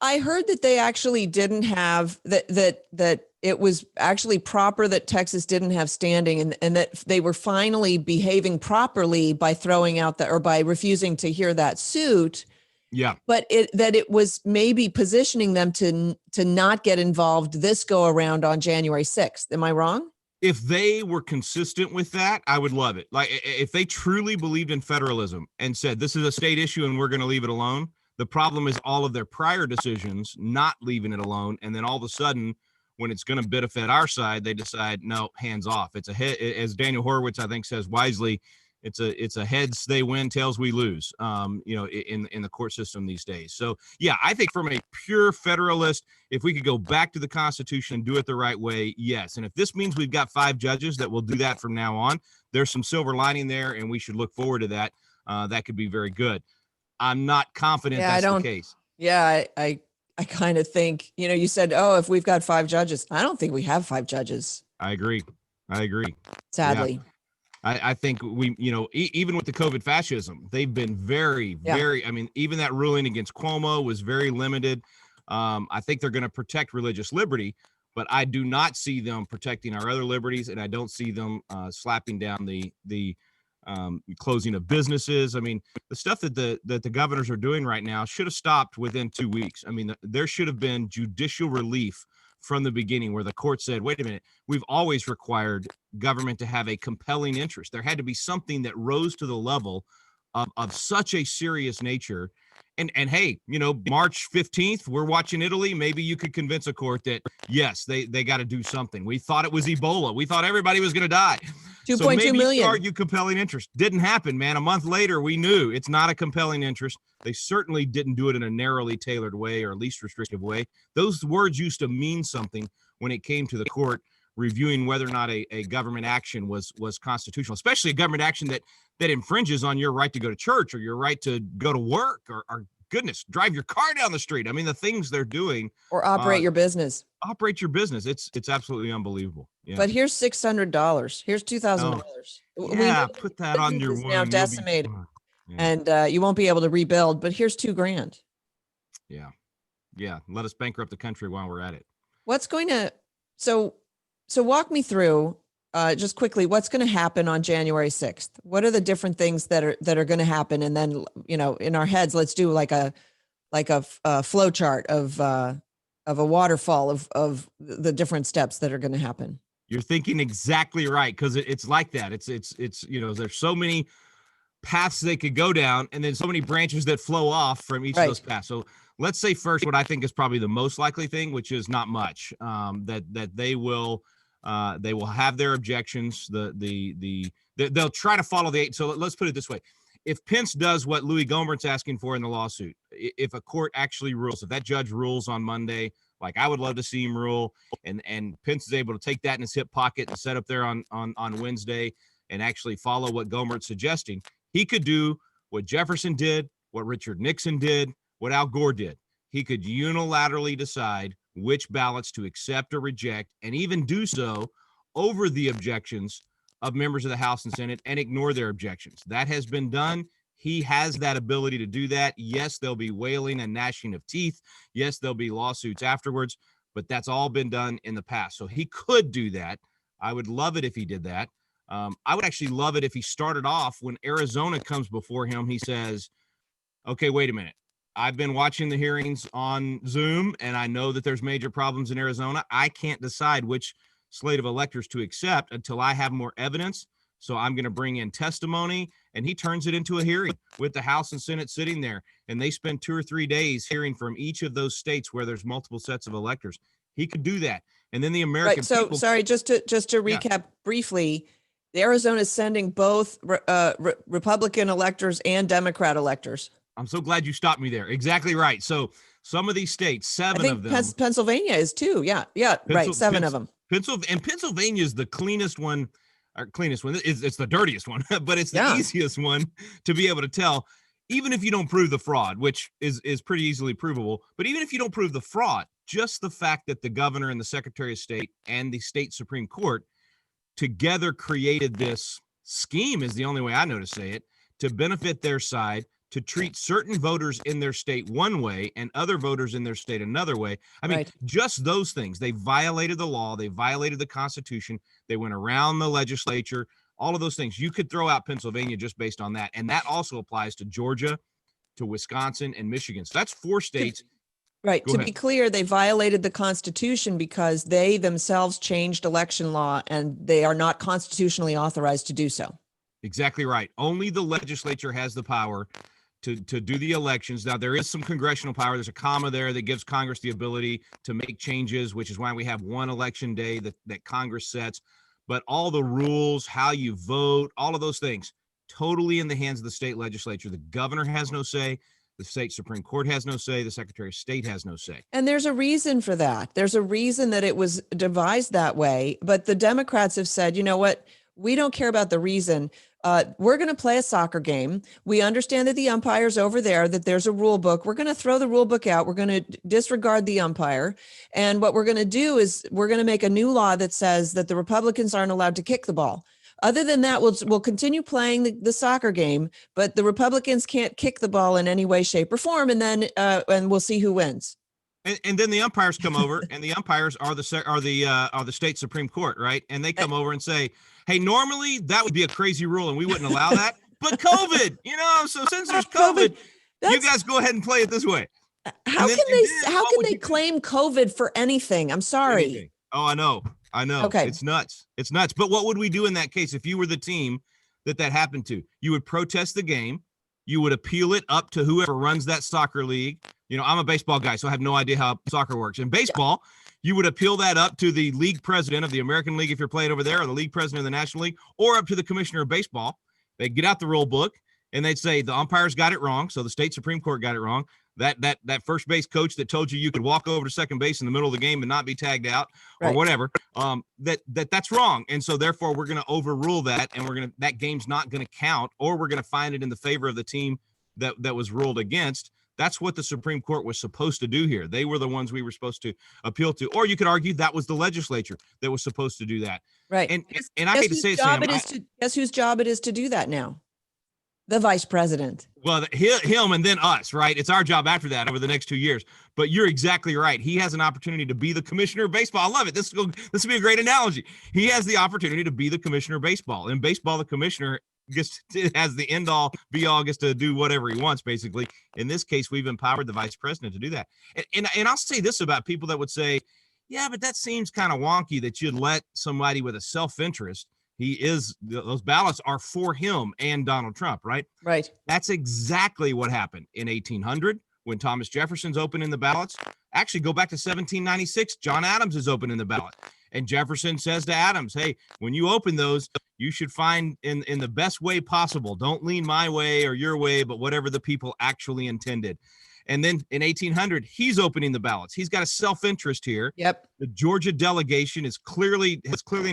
I heard that they actually didn't have that it was actually proper that Texas didn't have standing and that they were finally behaving properly by throwing out or by refusing to hear that suit. Yeah. But it was maybe positioning them to not get involved this go around on January 6th. Am I wrong? If they were consistent with that, I would love it. Like if they truly believed in federalism and said, this is a state issue and we're going to leave it alone. The problem is all of their prior decisions not leaving it alone. And then all of a sudden, when it's going to benefit our side, they decide, no, hands off. It's a head, as Daniel Horowitz, I think, says wisely, it's a heads they win, tails we lose, in the court system these days. So, yeah, I think from a pure federalist, if we could go back to the Constitution and do it the right way, yes. And if this means we've got 5 judges that will do that from now on, there's some silver lining there, and we should look forward to that. That could be very good. I'm not confident that's the case. Yeah, I kind of think, you said, oh, if we've got 5 judges, I don't think we have 5 judges. I agree. Sadly. Yeah. I think we, even with the COVID fascism, they've been very, even that ruling against Cuomo was very limited. I think they're going to protect religious liberty, but I do not see them protecting our other liberties. And I don't see them slapping down the closing of businesses. I mean, the stuff that the governors are doing right now should have stopped within 2 weeks. I mean, there should have been judicial relief from the beginning where the court said, wait a minute, we've always required government to have a compelling interest. There had to be something that rose to the level of such a serious nature. And hey, March 15th, we're watching Italy. Maybe you could convince a court that, yes, they got to do something. We thought it was Ebola. We thought everybody was going to die. 2.2 million. You argue compelling interest. Didn't happen, man. A month later, we knew it's not a compelling interest. They certainly didn't do it in a narrowly tailored way or least restrictive way. Those words used to mean something when it came to the court reviewing whether or not a government action was constitutional, especially a government action that infringes on your right to go to church or your right to go to work or goodness, drive your car down the street. I mean, the things they're doing. Or operate your business. Operate your business. It's absolutely unbelievable. Yeah. But here's $600. Here's $2,000. Yeah, put that on your one. Now decimated. And you won't be able to rebuild, but here's $2,000. Yeah. Let us bankrupt the country while we're at it. What's going to, so walk me through just quickly, what's going to happen on January 6th? What are the different things that are going to happen? And then, in our heads, let's do like a flow chart of a waterfall of the different steps that are going to happen. You're thinking exactly right. Cause it's like that. It's, there's so many paths they could go down and then so many branches that flow off from each of those paths. So let's say first, what I think is probably the most likely thing, which is not much, that they will have their objections. They'll try to follow the 8. So let's put it this way. If Pence does what Louis Gohmert's asking for in the lawsuit, if a court actually rules, if that judge rules on Monday, like I would love to see him rule, and Pence is able to take that in his hip pocket and set up there on Wednesday and actually follow what Gohmert's suggesting, he could do what Jefferson did, what Richard Nixon did, what Al Gore did. He could unilaterally decide which ballots to accept or reject, and even do so over the objections of members of the House and Senate and ignore their objections. That has been done. He has that ability to do that. Yes, there'll be wailing and gnashing of teeth. Yes, there'll be lawsuits afterwards, but that's all been done in the past. So he could do that. I would love it if he did that. I would actually love it if he started off when Arizona comes before him. He says, okay, wait a minute. I've been watching the hearings on Zoom, and I know that there's major problems in Arizona. I can't decide which slate of electors to accept until I have more evidence. So I'm going to bring in testimony, and he turns it into a hearing with the House and Senate sitting there. And they spend 2 or 3 days hearing from each of those states where there's multiple sets of electors. He could do that. And then the American Right. So people. sorry, just to recap briefly, Arizona is sending both Republican electors and Democrat electors. I'm so glad you stopped me there. Exactly right. So some of these states, seven of them. Pennsylvania is too. Yeah. Right. Seven of them. Pennsylvania is the cleanest one. Or cleanest one. It's the dirtiest one, but it's the easiest one to be able to tell. Even if you don't prove the fraud, which is pretty easily provable, but even if you don't prove the fraud, just the fact that the governor and the Secretary of State and the state Supreme Court together created this scheme, is the only way I know to say it, to benefit their side, to treat certain voters in their state one way and other voters in their state another way. I mean, just those things. They violated the law. They violated the Constitution. They went around the legislature. All of those things. You could throw out Pennsylvania just based on that. And that also applies to Georgia, to Wisconsin, and Michigan. So that's 4 states. Right. To be clear, they violated the Constitution because they themselves changed election law, and they are not constitutionally authorized to do so. Exactly right. Only the legislature has the power to do the elections. Now, there is some congressional power. There's a comma there that gives Congress the ability to make changes, which is why we have one election day that Congress sets. But all the rules, how you vote, all of those things, totally in the hands of the state legislature. The governor has no say. The state Supreme Court has no say. The Secretary of State has no say. And there's a reason for that. There's a reason that it was devised that way. But the Democrats have said, you know what? We don't care about the reason. We're going to play a soccer game. We understand that the umpire's over there, that there's a rule book. We're going to throw the rule book out. We're going to disregard the umpire. And what we're going to do is we're going to make a new law that says that the Republicans aren't allowed to kick the ball. Other than that, we'll continue playing the soccer game, but the Republicans can't kick the ball in any way, shape, or form. And then and we'll see who wins. And then the umpires come over, and the umpires are the state Supreme Court, right? And they come over and say, "Hey, normally that would be a crazy rule, and we wouldn't allow that, but COVID, so since there's COVID, you guys go ahead and play it this way." How can they claim COVID for anything? I'm sorry. Anything. Oh, I know. Okay. It's nuts. But what would we do in that case if you were the team that happened to? You would protest the game. You would appeal it up to whoever runs that soccer league. I'm a baseball guy, so I have no idea how soccer works. In baseball, you would appeal that up to the league president of the American League if you're playing over there, or the league president of the National League, or up to the commissioner of baseball. They'd get out the rule book, and they'd say the umpires got it wrong, so the state Supreme Court got it wrong. That first base coach that told you could walk over to second base in the middle of the game and not be tagged out or whatever, that's wrong. And so therefore we're going to overrule that, and that game's not going to count, or we're going to find it in the favor of the team that was ruled against. That's what the Supreme Court was supposed to do here. They were the ones we were supposed to appeal to, or you could argue that was the legislature that was supposed to do that. Right. And I hate to say it, Sam, guess whose job it is to do that now? The vice president. Well, him and then us, right? It's our job after that over the next 2 years. But you're exactly right. He has an opportunity to be the commissioner of baseball. I love it. This will be a great analogy. He has the opportunity to be the commissioner of baseball. In baseball, the commissioner has the end all be all, gets to do whatever he wants, basically. In this case, we've empowered the vice president to do that. And I'll say this about people that would say, yeah, but that seems kind of wonky that you'd let somebody with a self-interest. Those ballots are for him and Donald Trump, right? Right. That's exactly what happened in 1800 when Thomas Jefferson's opening the ballots. Actually, go back to 1796. John Adams is opening the ballot. And Jefferson says to Adams, hey, when you open those, you should find in the best way possible. Don't lean my way or your way, but whatever the people actually intended. And then in 1800, he's opening the ballots. He's got a self-interest here. Yep. The Georgia delegation has clearly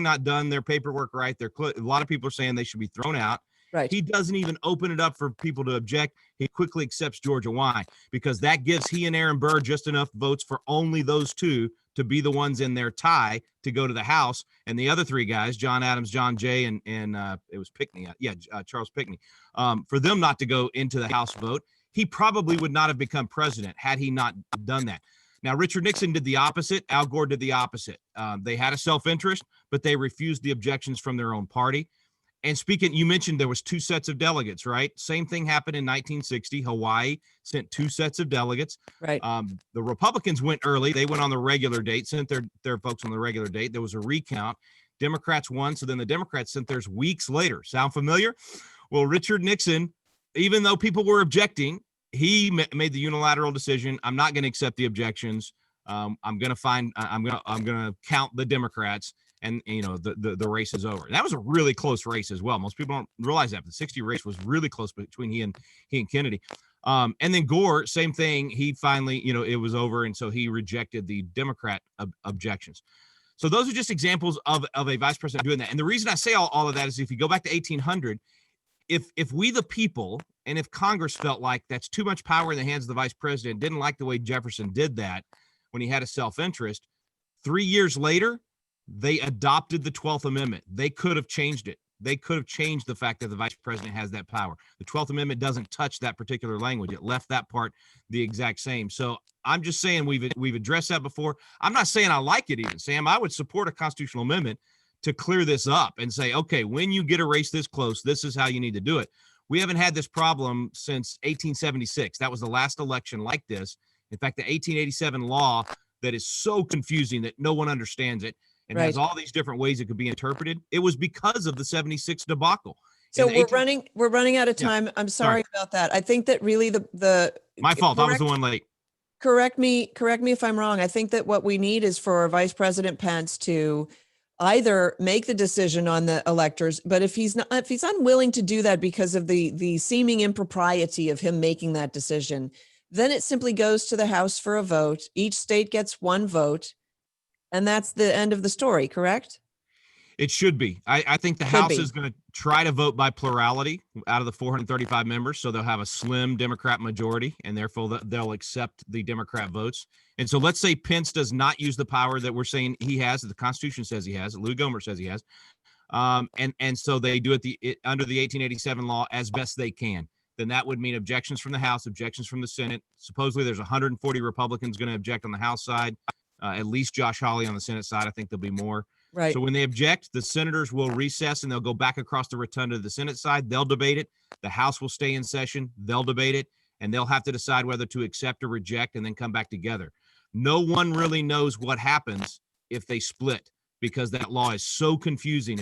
not done their paperwork right. A lot of people are saying they should be thrown out. Right. He doesn't even open it up for people to object. He quickly accepts Georgia. Why? Because that gives he and Aaron Burr just enough votes for only those two to be the ones in their tie to go to the House. And the other three guys, John Adams, John Jay, and it was Pinckney. Charles Pinckney, for them not to go into the House vote. He probably would not have become president had he not done that. Now, Richard Nixon did the opposite. Al Gore did the opposite. They had a self-interest, but they refused the objections from their own party. And speaking, you mentioned there was 2 sets of delegates, right? Same thing happened in 1960. Hawaii sent 2 sets of delegates. Right. The Republicans went early. They went on the regular date, sent their folks on the regular date. There was a recount. Democrats won. So then the Democrats sent theirs weeks later. Sound familiar? Well, Richard Nixon, even though people were objecting, he made the unilateral decision. I'm not going to accept the objections. I'm going to count the Democrats, and the race is over. And that was a really close race as well. Most people don't realize that. The 60 race was really close between he and Kennedy. And then Gore, same thing. He finally, it was over, and so he rejected the Democrat objections. So those are just examples of a vice president doing that. And the reason I say all of that is if you go back to 1800, if we the people, and if Congress felt like that's too much power in the hands of the vice president, didn't like the way Jefferson did that when he had a self-interest, 3 years later, they adopted the 12th Amendment. They could have changed it. They could have changed the fact that the vice president has that power. The 12th Amendment doesn't touch that particular language. It left that part the exact same. So I'm just saying we've addressed that before. I'm not saying I like it even, Sam. I would support a constitutional amendment to clear this up and say, okay, when you get a race this close, this is how you need to do it. We haven't had this problem since 1876. That was the last election like this. In fact, the 1887 law that is so confusing that no one understands it and has all these different ways it could be interpreted. It was because of the 76 debacle. So we're running out of time. I'm sorry about that. I think that really my fault. I was the one late. Correct me if I'm wrong. I think that what we need is for Vice President Pence to either make the decision on the electors, but if he's unwilling to do that because of the seeming impropriety of him making that decision, then it simply goes to the House for a vote. Each state gets one vote, and that's the end of the story, correct? It should be. I think the House is going to try to vote by plurality out of the 435 members. So they'll have a slim Democrat majority, and therefore they'll accept the Democrat votes. And so let's say Pence does not use the power that we're saying he has, that the Constitution says he has, that Lou Gohmert says he has. And so they do it under the 1887 law as best they can. Then that would mean objections from the House, objections from the Senate. Supposedly there's 140 Republicans going to object on the House side, at least Josh Hawley on the Senate side. I think there'll be more. Right. So when they object, the senators will recess and they'll go back across the rotunda to the Senate side. They'll debate it. The House will stay in session. They'll debate it, and they'll have to decide whether to accept or reject and then come back together. No one really knows what happens if they split because that law is so confusing.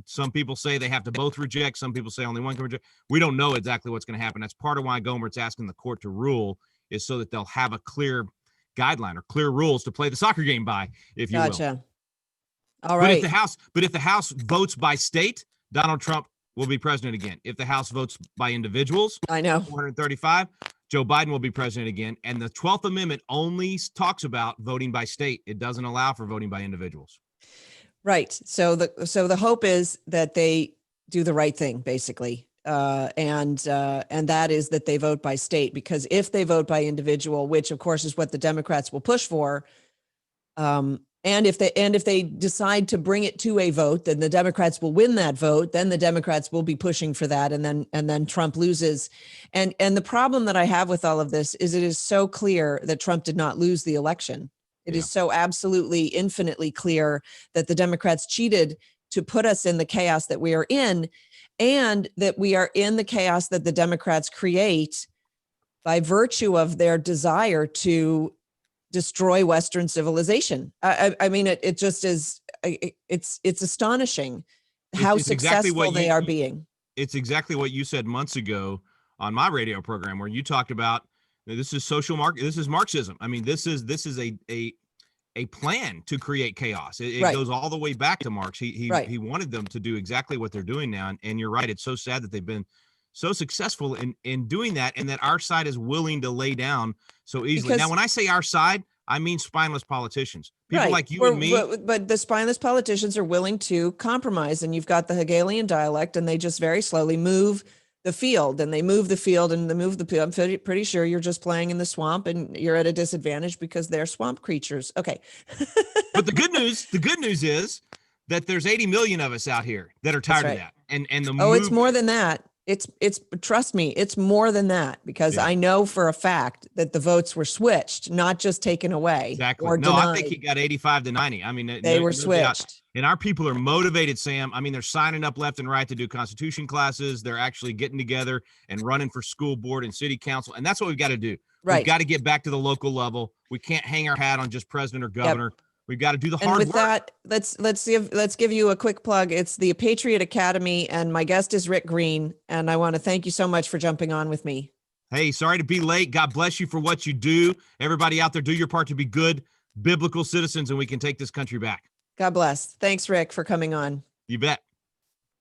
Some people say they have to both reject. Some people say only one can reject. We don't know exactly what's going to happen. That's part of why Gohmert's asking the court to rule, is so that they'll have a clear guideline or clear rules to play the soccer game by, if you will. All right. But if the House votes by state, Donald Trump will be president again. If the House votes by individuals, 435, Joe Biden will be president again. And the 12th Amendment only talks about voting by state. It doesn't allow for voting by individuals. Right. So the hope is that they do the right thing, basically. And that is that they vote by state, because if they vote by individual, which of course is what the Democrats will push for, and if they decide to bring it to a vote, then the Democrats will win that vote. Then the Democrats will be pushing for that, and then Trump loses. And the problem that I have with all of this is it is so clear that Trump did not lose the election. It is so absolutely infinitely clear that the Democrats cheated to put us in the chaos that we are in, and that we are in the chaos that the Democrats create by virtue of their desire to destroy Western civilization. I mean, it just is. It's astonishing how successful they are being. It's exactly what you said months ago on my radio program, where you talked about this is this is Marxism. I mean, this is a plan to create chaos. It goes all the way back to Marx. He wanted them to do exactly what they're doing now. And you're right. It's so sad that they've been so successful in doing that, and that our side is willing to lay down so easily. Now, when I say our side, I mean spineless politicians, people like you and me. But the spineless politicians are willing to compromise, and you've got the Hegelian dialect, and they just very slowly move the field, and they move the field. I'm pretty sure you're just playing in the swamp, and you're at a disadvantage because they're swamp creatures. Okay. But the good news is that there's 80 million of us out here that are tired of that. And it's more than that. It's trust me, it's more than that, because I know for a fact that the votes were switched, not just taken away. Exactly. Or denied. I think he got 85 to 90. I mean, they were switched. And our people are motivated, Sam. I mean, they're signing up left and right to do Constitution classes. They're actually getting together and running for school board and city council. And that's what we've got to do. We've got to get back to the local level. We can't hang our hat on just president or governor. We've got to do the And hard with work. that, let's give you a quick plug. It's the Patriot Academy, and my guest is Rick Green. And I want to thank you so much for jumping on with me. Hey, sorry to be late. God bless you for what you do. Everybody out there, do your part to be good biblical citizens, and we can take this country back. God bless. Thanks, Rick, for coming on. You bet.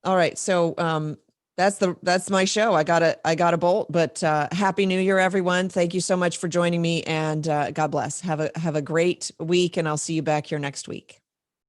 All right. So that's my show. I gotta bolt, but Happy New Year, everyone. Thank you so much for joining me, and God bless. Have a great week, and I'll see you back here next week.